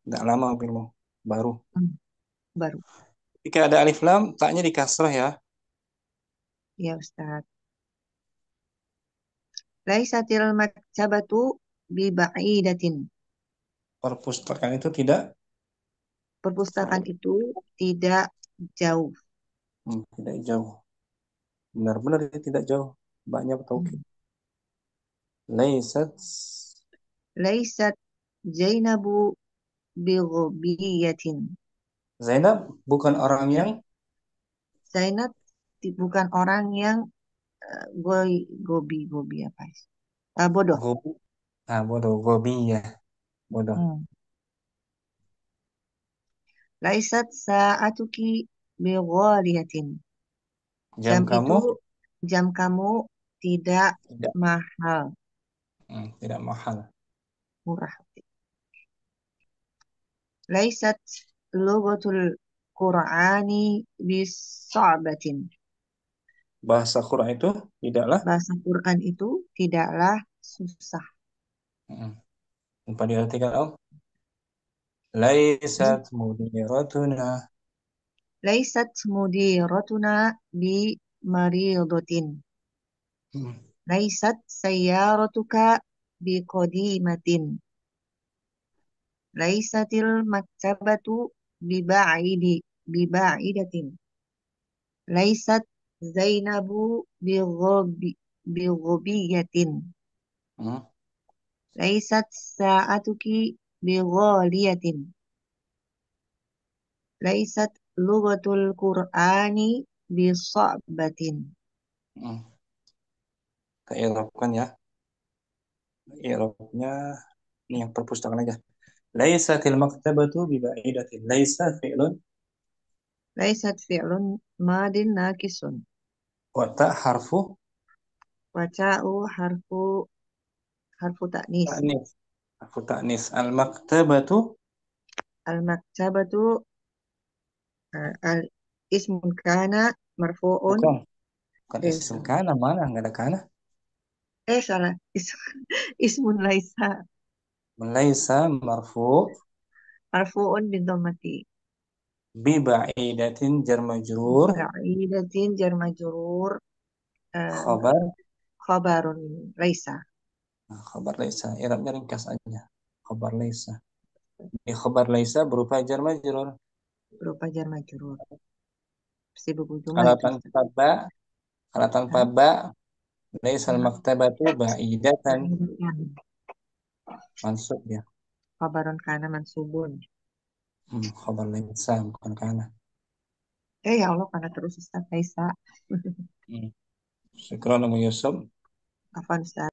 Tidak lama ilmu. Baru. Baru. Jika ada alif lam, taknya di kasrah ya. Ya Ustaz. Laisatil maktabatu bi ba'idatin. Perpustakaan itu tidak Perpustakaan itu tidak jauh. Tidak jauh. Benar-benar tidak jauh. Banyak taukid. Laisat Laisat Zainabu bi ghabiyatin. Zainab bukan orang yang Zainab bukan orang yang gobi apa sih? Bodoh. gobi. Bodoh. Gobi ya. Bodoh. Laisat sa'atuki bi ghaliyatin. Jam kamu Jam kamu tidak tidak mahal, tidak mahal. murah. Laisat lughatul Qur'ani bisa'batin. Bahasa Quran itu tidaklah Bahasa Quran itu tidaklah susah. Tanpa diartikan Laisat mudiratuna. Laisat mudiratuna bi maridatin. Laisat sayyaratuka bi qadimatin. Laisatil maktabatu bi ba'idatin. Laisat Zainabu bi ghabiyatin. Laisat sa'atuki bi ghaliyatin. Laisat lughatul Qur'ani bi sa'batin. Kita i'rabkan ya. I'rabnya ini yang perpustakaan aja. Laisatil maktabatu bi ba'idatin. Laisa fi'lun Laisat fi'lun madin naqisun. wa ta harfu Wa ta'u harfu ta'nis. Harfu ta'nis. Al maktabatu Al maktabatu al ismun kana marfu'un. bukan ism kana, mana enggak ada kana. Salah. Ismun laisa. Laisa marfu' Marfu'un bin dhammati. bi ba'idatin jar majrur. Ba'idatin jar majrur. Khabar Khabarun laisa. Khabar laisa. I'rabnya ringkas aja. Khabar laisa. Di khabar laisa berupa jar majrur. Berupa jar majrur. Sibuk Kalau tanpa ba laisal maktabatu ba'idatan. Mansub ya. Khabarun kana mansubun. Khabar laisa bukan kana. Ya Allah, karena terus Ustaz Laisa. Syukran Umu Yusuf. Afwan Ustaz.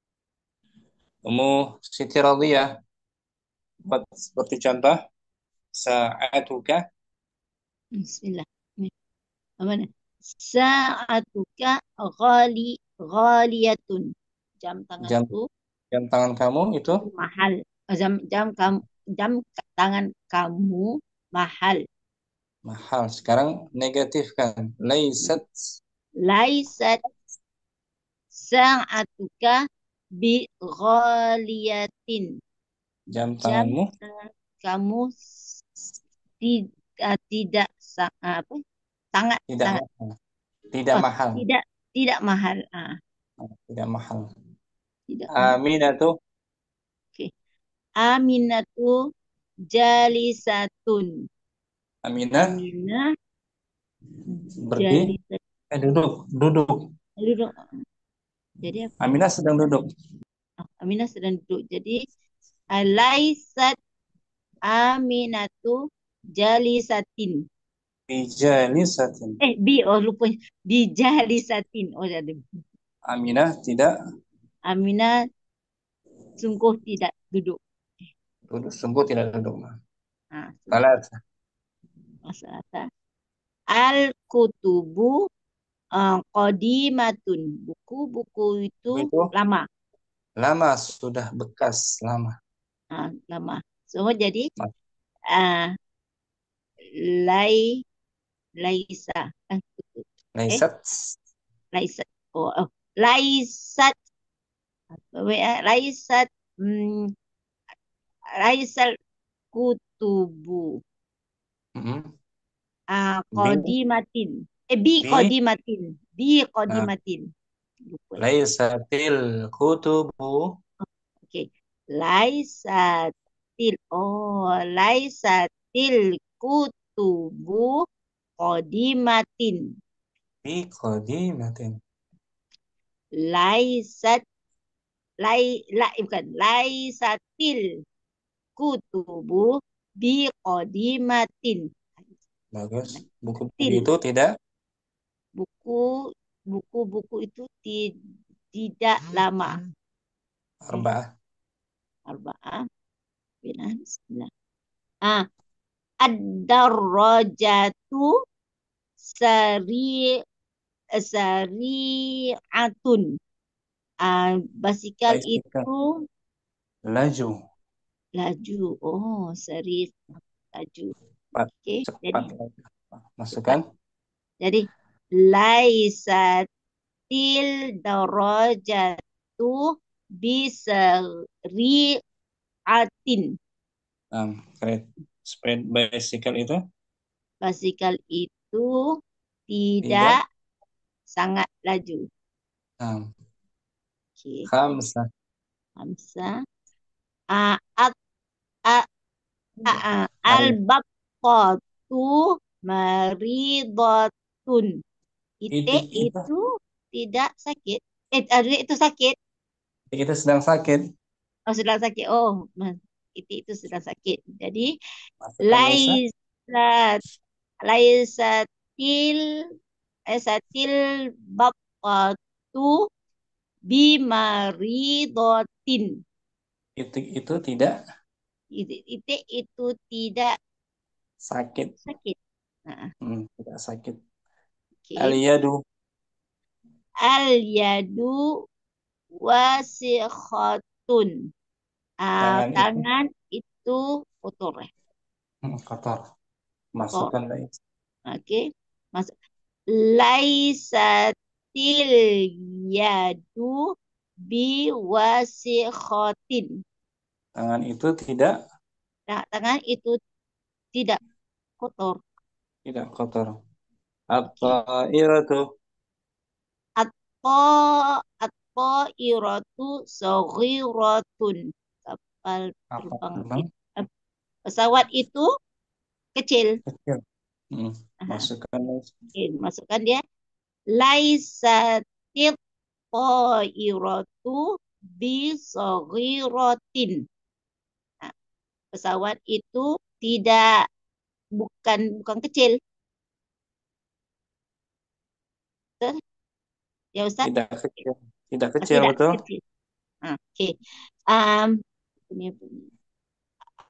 Umu Siti Radiyah. Buat seperti contoh sa'atuka. Bismillah. Mana? Sa'atuka ghaliyatun. Jam tanganku. Jam tangan kamu itu mahal. Jam tangan kamu mahal. Mahal. Sekarang negatifkan. Laisat sa'atuka bi ghaliyatin. Jam tanganmu kamu tidak apa? Sangat tidak mahal. Tidak mahal. Tidak mahal. Aminatu. Oke. Aminatu jalisatun. Aminah berdiri. Duduk. Jadi apa? Aminah sedang duduk. Aminah sedang duduk. Jadi laisat Aminatu jalisatin. Bijalisatin. Lupa. Bijalisatin. Ada. Aminah tidak. Aminah sungguh tidak duduk. Sungguh tidak duduk. Salat. Al-kutubu qadimatun. Buku-buku itu lama. Lama, sudah bekas, lama. Lama. So jadi laisa. Laisat. Laisat. Laisat. Laisat laisal kutubu Mm-mm. Bi qadimatin. Bi bi qadimatin. Bi nah, qadimatin. Lupa. laisatil kutubu Okey. Laisatil. Oh, laisatil kutubu qadimatin. bi qadimatin. Laisat bukan. Laisatil kutubu bi qadimatin. Bagus. Buku-buku Til. itu tidak Buku-buku itu tidak lama. arba'ah. Arba'ah. Bismillah. Ad-darajatu sari'atun. Basikal Baikkan. itu Laju. laju. Oh, laju. Cepat. Okey, Cepat. jadi Masukkan. Jadi laisatil darajatu bisari'atin. Great. Spread bicycle itu Basikal itu tidak. tidak sangat laju. Okey. Khamsah. Hamzah. Al-baqatu maridatun. Itik Itik itu tidak sakit. Itu sakit. kita sedang sakit. Oh, sedang sakit. Oh, itik itu sedang sakit. Jadi, Masukkan Laisa. laisatil baqatu bimaridatin. Itik itu tidak Itik itu tidak sakit. sakit. Tidak sakit. Okey. Al-yadu. Al-yadu wasikhatun. Tangan itu kotor. Kotor. Masukkan Laisa. Okey. Masuk. Laisatil yadu biwasikhatin. Tangan itu tidak Tangan itu tidak kotor. tidak kotor. At-ta'iratu. At-ta'iratu saghiratun. Kapal terbang. Pesawat itu kecil. Kecil. Masukkan Laisa. Okay, masukkan dia. Laisatit ta'iratu bisaghiratin. Pesawat itu tidak bukan kecil. Betul? Ya Ustaz? Tidak kecil. Tidak kecil, Tidak betul. kecil. Okey.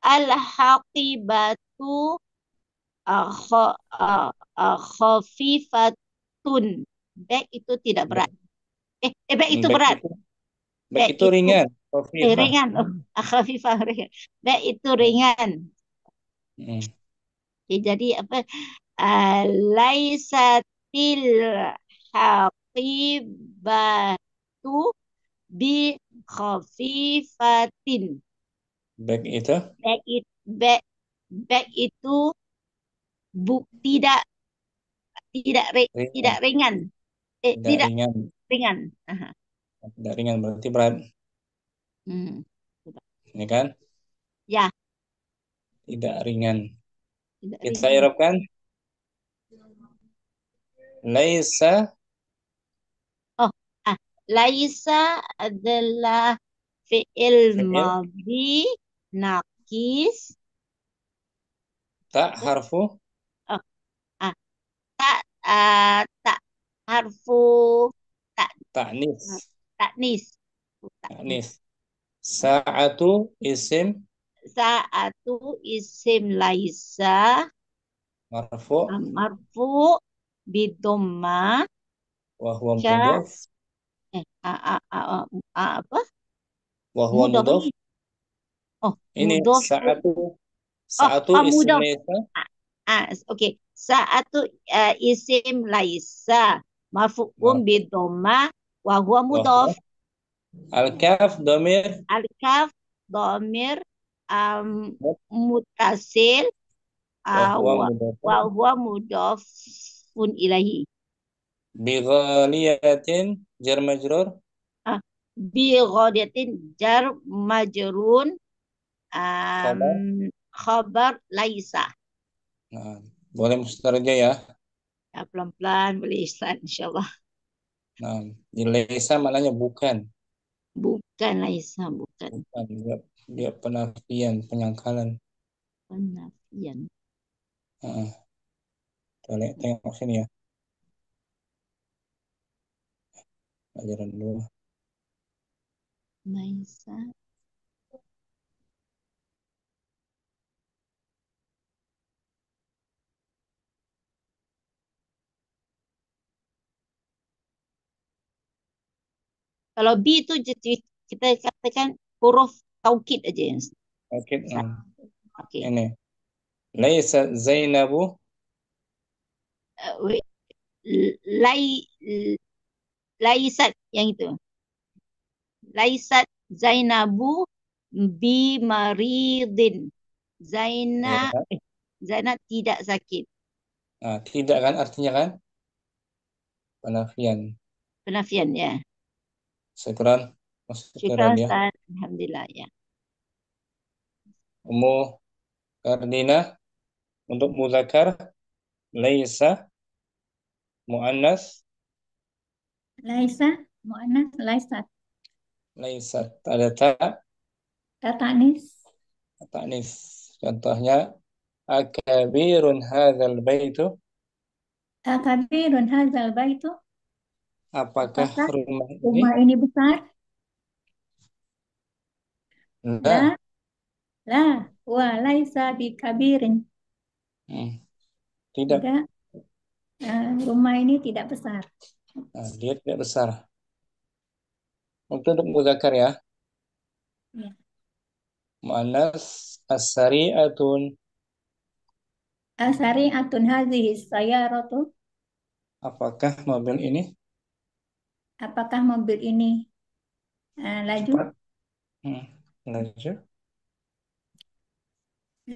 Al-haqibatu khafifatun. Beg itu tidak berat. Beg itu berat. Beg itu ringan. Ringan. Khafifah ringan. Beg itu ringan. Jadi apa? Laisatil haqibatu bi khafifatin. Beg itu? Beg itu tidak ringan. Tidak ringan. Tidak ringan berarti berat. Ini kan? Ya. Tidak ringan. Kita ringan. irabkan. Laisa. Laisa adalah fi'il madhi naqis. Tak harfu. Tak harfu ta'nis. Ta'nis. Sa'atu isim. Sa'atu isim laisa. Marfu bidhamma. Wa huwa mudhaf. Apa? Wa huwa mudhaf. Ini mudhaf. Sa'atu isim laisa. Okey. Sa'atu isim laisa. Marfu'un bidhamma wa huwa mudhaf. Al-kaf domir Al-kaf dhamir mutasil wa huwa wa mudhaf huwa mudhafun ilaihi. bi ghaliyatin jar majrur Ah, bi ghadatin jar majrun khabar. khabar laisa. Nah, boleh mustarja ya. Ya, pelan-pelan boleh Ustaz, insyaallah. Nah, di laisa maknanya bukan. Bukan laisa, bukan. Bukan. Dia penafian, penyangkalan. Penafian. Heeh. Tengok sini ya. Pelajaran dulu. Laisa. Kalau B itu kita katakan huruf taukid aja ya. Oke. Oke. Ini. Laisa Zainabu. Lai laisat yang itu. Laisat Zainabu bi maridin. Ya. Zainab tidak sakit. Nah, tidak kan artinya kan? Penafian. Penafian ya. Syukran. Syukran Dia. Ustaz. Alhamdulillah ya. Ummu Kardina untuk muzakkar laisa muannas Laisa, mu'annas, laisat. laisat ada ta Ta'nis. ta'nis. Contohnya akabirun hadzal baitu. Kabirun hadzal baitu. Apakah Apakah rumah ini? rumah ini besar? Nah, La, wa laisa bi kabirin. tidak. Tidak. Rumah ini tidak besar. Nah, dia tidak besar. Untuk muzakkar ya. Ya. Muannas as-sari'atun. Sari'atun hadhihi sayyaratu. Apakah mobil ini Apakah mobil ini laju? cepat? Laju.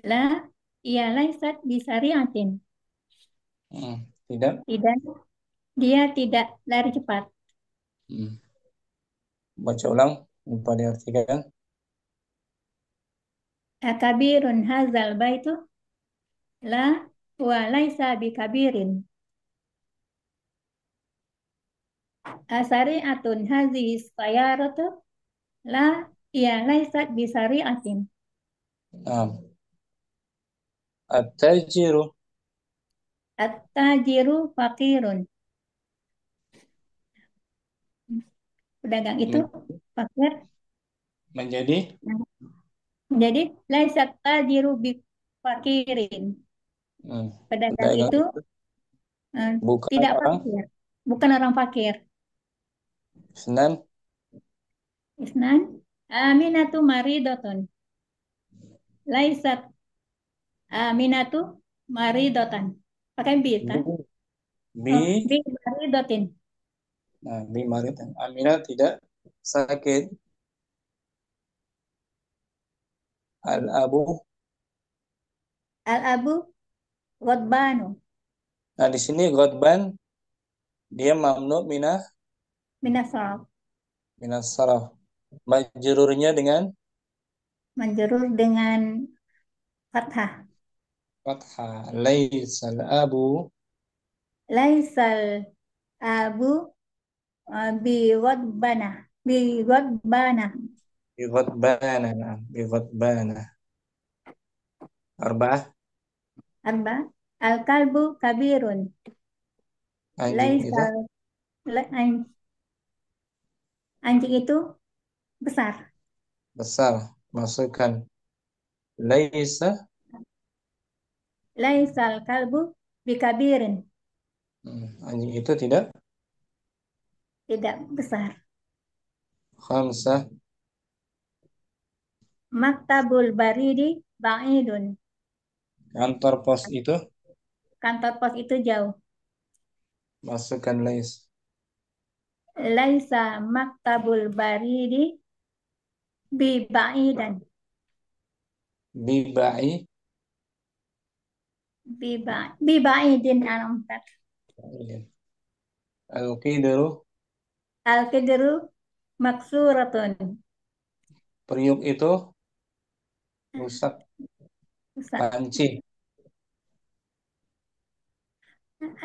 La, ia laisat bisari'atin. Tidak. Tidak. Dia tidak lari cepat. Baca ulang, lupa diartikan. Kabirun hadzal baitu. La, wa laisa bi kabirin. Sari'atun hadhihi sayyaratu. La, ia laisat bisari'atin. At-tajiru. At-tajiru fakirun. Pedagang itu fakir. Menjadi Jadi laisat tajiru bi fakirin. Pedagang itu bukan tidak orang fakir. Bukan orang fakir. Isnan. Aminatu maridotun. Laisat aminatu maridotan. Pakai bi kan? Bi maridotin. Nah, bi maridotin. Aminah tidak sakit. Al-abu. Al-abu ghadbanu. Nah, di sini ghadban dia mamnu minas saraf. Majrurnya dengan majrur dengan fathah. Laisal abu. Laisal abu bi ghadbana. Bi ghadbana. Bighadbana. Arba'ah. Al-kalbu kabirun. Anjing anjing itu besar. Besar. Masukkan Laisal kalbu bikabirin. Anjing itu tidak besar. Khamsah. Maktabul baridi ba'idun. Kantor pos itu jauh. masukkan lais. Laisa maktabul baridi biba'idan. Bibai. Biba'idin anamtat. Al-qidru. Al-qidru maksuratun. Periuk itu rusak. Rusak. Panci.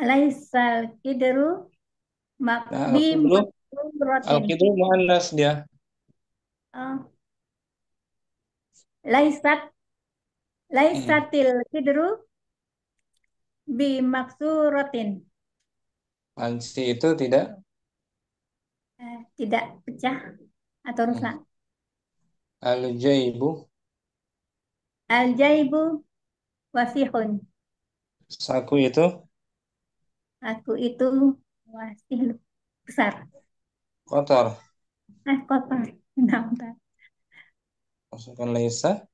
Laisal qidru Nah, al-qidru. maksuratin. Al-qidru muannas dia. Laisat Laisatil qidru bi maksuratin. Panci itu tidak. Tidak pecah atau rusak. Al-jaibu. Al-jaibu wasihun. Saku itu. Aku itu wasih besar. Kotor. Kotor. Nah, Masukkan laisa.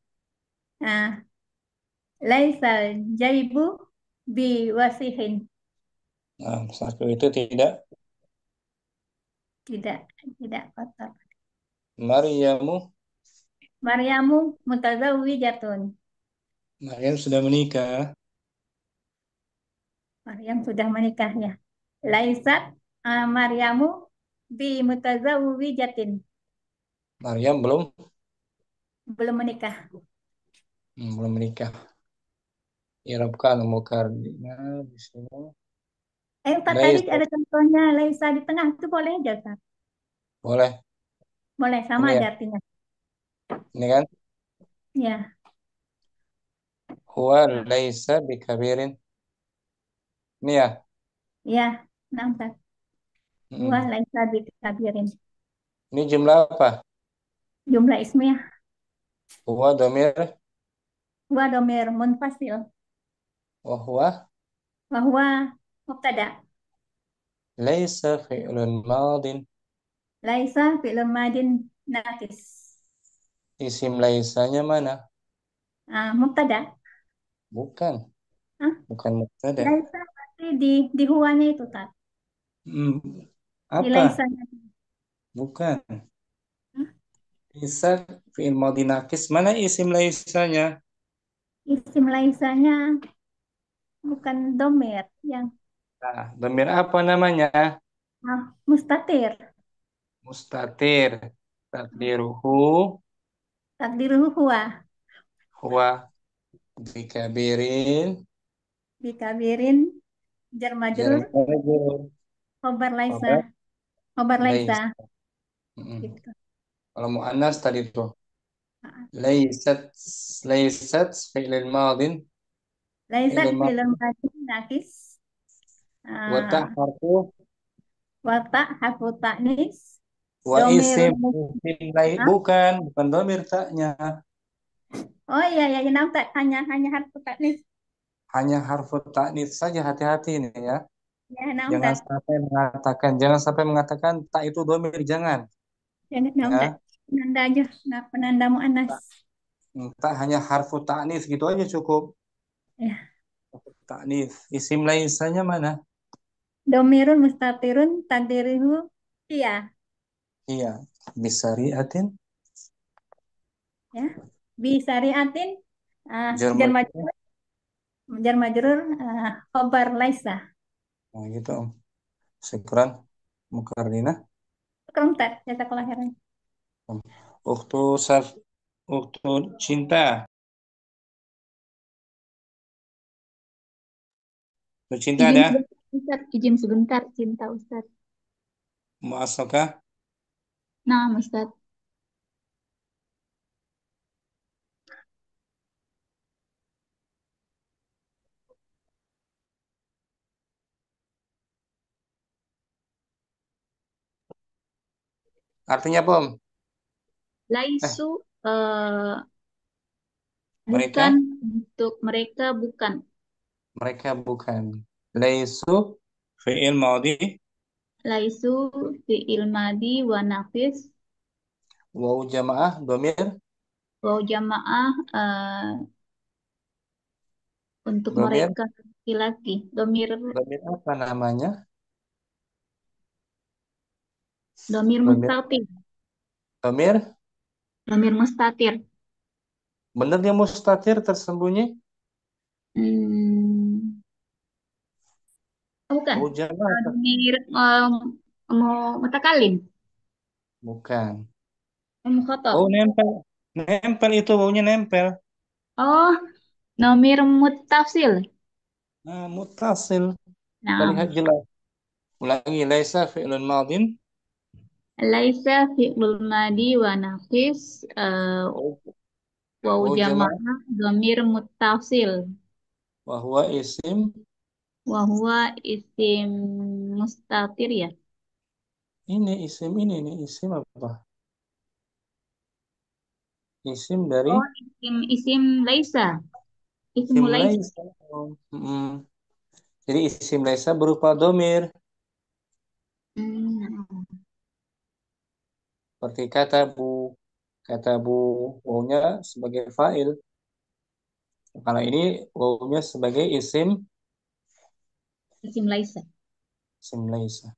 Laisal jaibu bi wasihin. Nah, saku itu tidak. Tidak kotor. Maryamu. Maryamu mutazawwijatun. Maryam sudah menikah. Maryam sudah menikah ya. Laisat Maryamu bi mutazawwijatin. Maryam belum menikah. Belum menikah. Irabkan mukardina di sini. Pak tadi ada contohnya Laisa di tengah itu boleh aja, Ustaz? Boleh. Boleh, sama Ini aja ya. artinya. Ini kan? Ya. Huwa laisa bikabirin. Ini ya. Ya, nah, Ustaz. Huwa laisa bikabirin. Ini jumlah apa? Jumlah ismiyah. Huwa domir. Huwa domir munfasil. Wahwa. Wahwa mubtada. Laisa fi'lun madin. Laisa fi'lun madin naqis. Isim laisanya mana? Mubtada. Bukan. Bukan mubtada. Laisa pasti di huwanya itu, Tat. Apa? Di laisanya. Bukan. Laisa fi'il madin naqis. Mana isim laisanya? Isim laisanya bukan domir yang Domir apa namanya? mustatir. Mustatir. Takdiruhu. Takdiruhu huwa. Huwa bikabirin. Bikabirin jar majrur. Khobar laisa. Khobar laisa. Gitu. Kalau muannas tadi tuh. Laisat fi'il madin. Laisat fi'il madin naqis. Wa ta harfu. Wa ta harfu ta'nis. Wa isim bukan domir taknya. Oh iya ya, tak hanya harfu ta'nis. Hanya harfu ta'nis saja, hati-hati ini ya. Jangan sampai mengatakan tak itu domir, jangan. Ya. Penanda aja, penanda muannas. Tak hanya harfu ta'nis gitu aja cukup. Ya. Ta'nis. Isim laisanya mana? Domirun mustatirun takdiruhu iya. Iya, bisariatin. Ya. Bisariatin jar majrur khobar laisa. Nah, gitu Om. Syukran Mukardina. Syukran tak jasa kelahiran. Uktu cinta. Cinta ada? Izin sebentar, cinta Ustaz. Mu'asokah? Nah, Ustaz. Artinya apa Om? Laisu Mereka? bukan untuk mereka bukan. Mereka bukan. Laisu fi'il madhi. Laisu fi'il madhi wa naqis. Waw jamaah domir. Waw jamaah untuk domir. Mereka laki-laki. Domir apa namanya? Domir Domir, mustatir. domir, Domir mustatir. bener dia mustatir tersembunyi. Hmm, bukan. Oh, jangan. Domir mutakalim. Bukan. Mukhatab. Oh, nempel. Nempel itu, baunya nempel. Oh, domir muttasil. Nah, mutasil. Kita Nah, lihat jelas. Ulangi, laisa fi'lun madin. laisa fi'lul madi wa naqis Oh, waw oh jamaah. jamaah domir muttasil. Wahwa isim. Wa huwa isim mustatir ya. Ini isim ini isim apa? Isim dari Oh, isim laisa. isim Ismu laisa. laisa. Oh, jadi isim laisa berupa domir. Hmm. Seperti katabu wawunya sebagai fa'il. Kalau ini wawunya sebagai isim Isim laisa. laisa.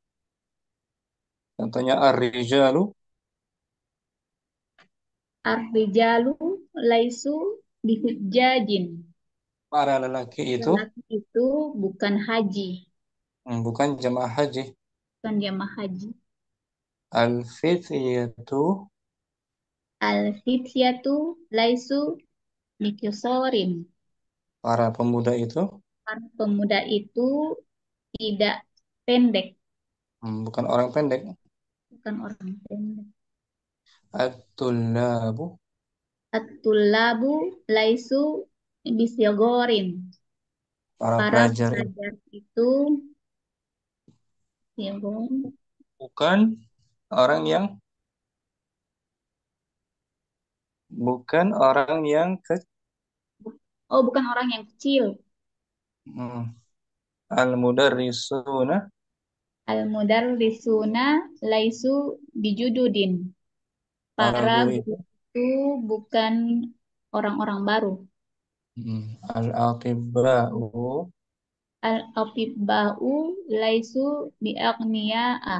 Contohnya ar-rijalu, Ar-rijalu laisu bihujjajin. para lelaki itu Lelaki itu bukan haji, bukan jamaah haji. bukan jamaah haji. Al-fityatu, Al-fityatu laisu bikisorin. para pemuda itu Para pemuda itu tidak pendek, bukan orang pendek. bukan orang pendek. At-tullabu, At-tullabu laisu bisigorin. para Para pelajar itu pelajar itu sigorin. bukan orang yang Oh, bukan orang yang kecil. hmm, al-mudarrisuna, Al-mudarrisuna laisu bijududin. para Para guru itu guru itu bukan orang-orang baru. al-atibba'u, Al-atibba'u laisu bi'agniya'a.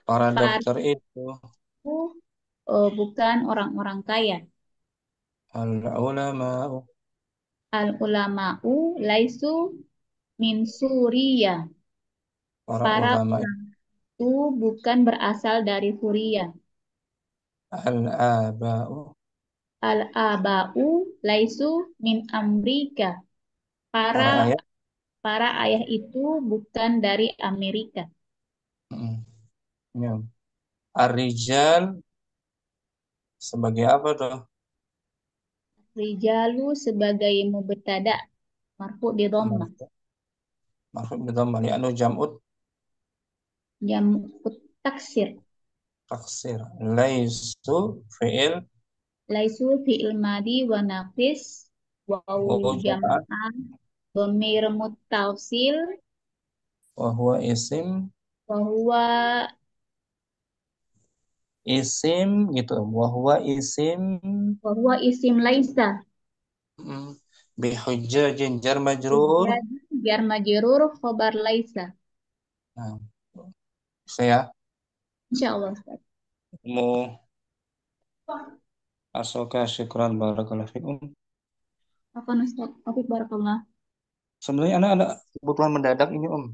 para Para dokter itu itu bukan orang-orang kaya. al-ulama'u, Al-ulama'u laisu min Suriya. para Para ulama ulama itu bukan berasal dari Suriah. al-aba'u, Al-aba'u laisu min Amerika. para Para ayah. para ayah itu bukan dari Amerika. Ya. Ar-rijal sebagai apa tuh? Rijalu sebagai mubtada marfu di dhammah. Marfu' bi dhammah li'annahu jam'ut Jam'ut taksir. taksir. Laisu fi'il Laisu fi'il madi wa naqis waw wa jama'ah jam'ah dhamir muttasil wa huwa isim wa huwa gitu. Wa huwa isim laisa. bi hujjajin jar majrur. Jadi jar majrur khobar laisa. Nah, saya Insyaallah Ustaz. mau asoka syukran barakallahu fikum. Apa Ustaz? Afif barakallah. Sebenarnya anak ada kebutuhan mendadak ini Om.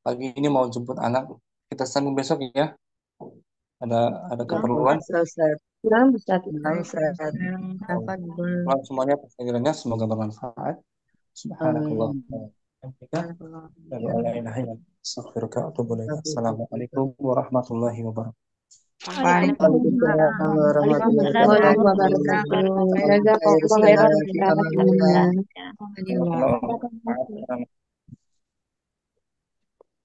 Pagi ini mau jemput anak. Kita sambung besok ya. Ada keperluan. Ustaz. Belum bisa. Nah, Ustaz. Kalau semuanya pelajarannya semoga bermanfaat. Subhanakallah. Assalamualaikum warahmatullahi wabarakatuh. Waalaikumsalam warahmatullahi Waalaikumsalam wabarakatuh. wabarakatuh. Jazakallahu khairan. Alhamdulillah. Assalamualaikum.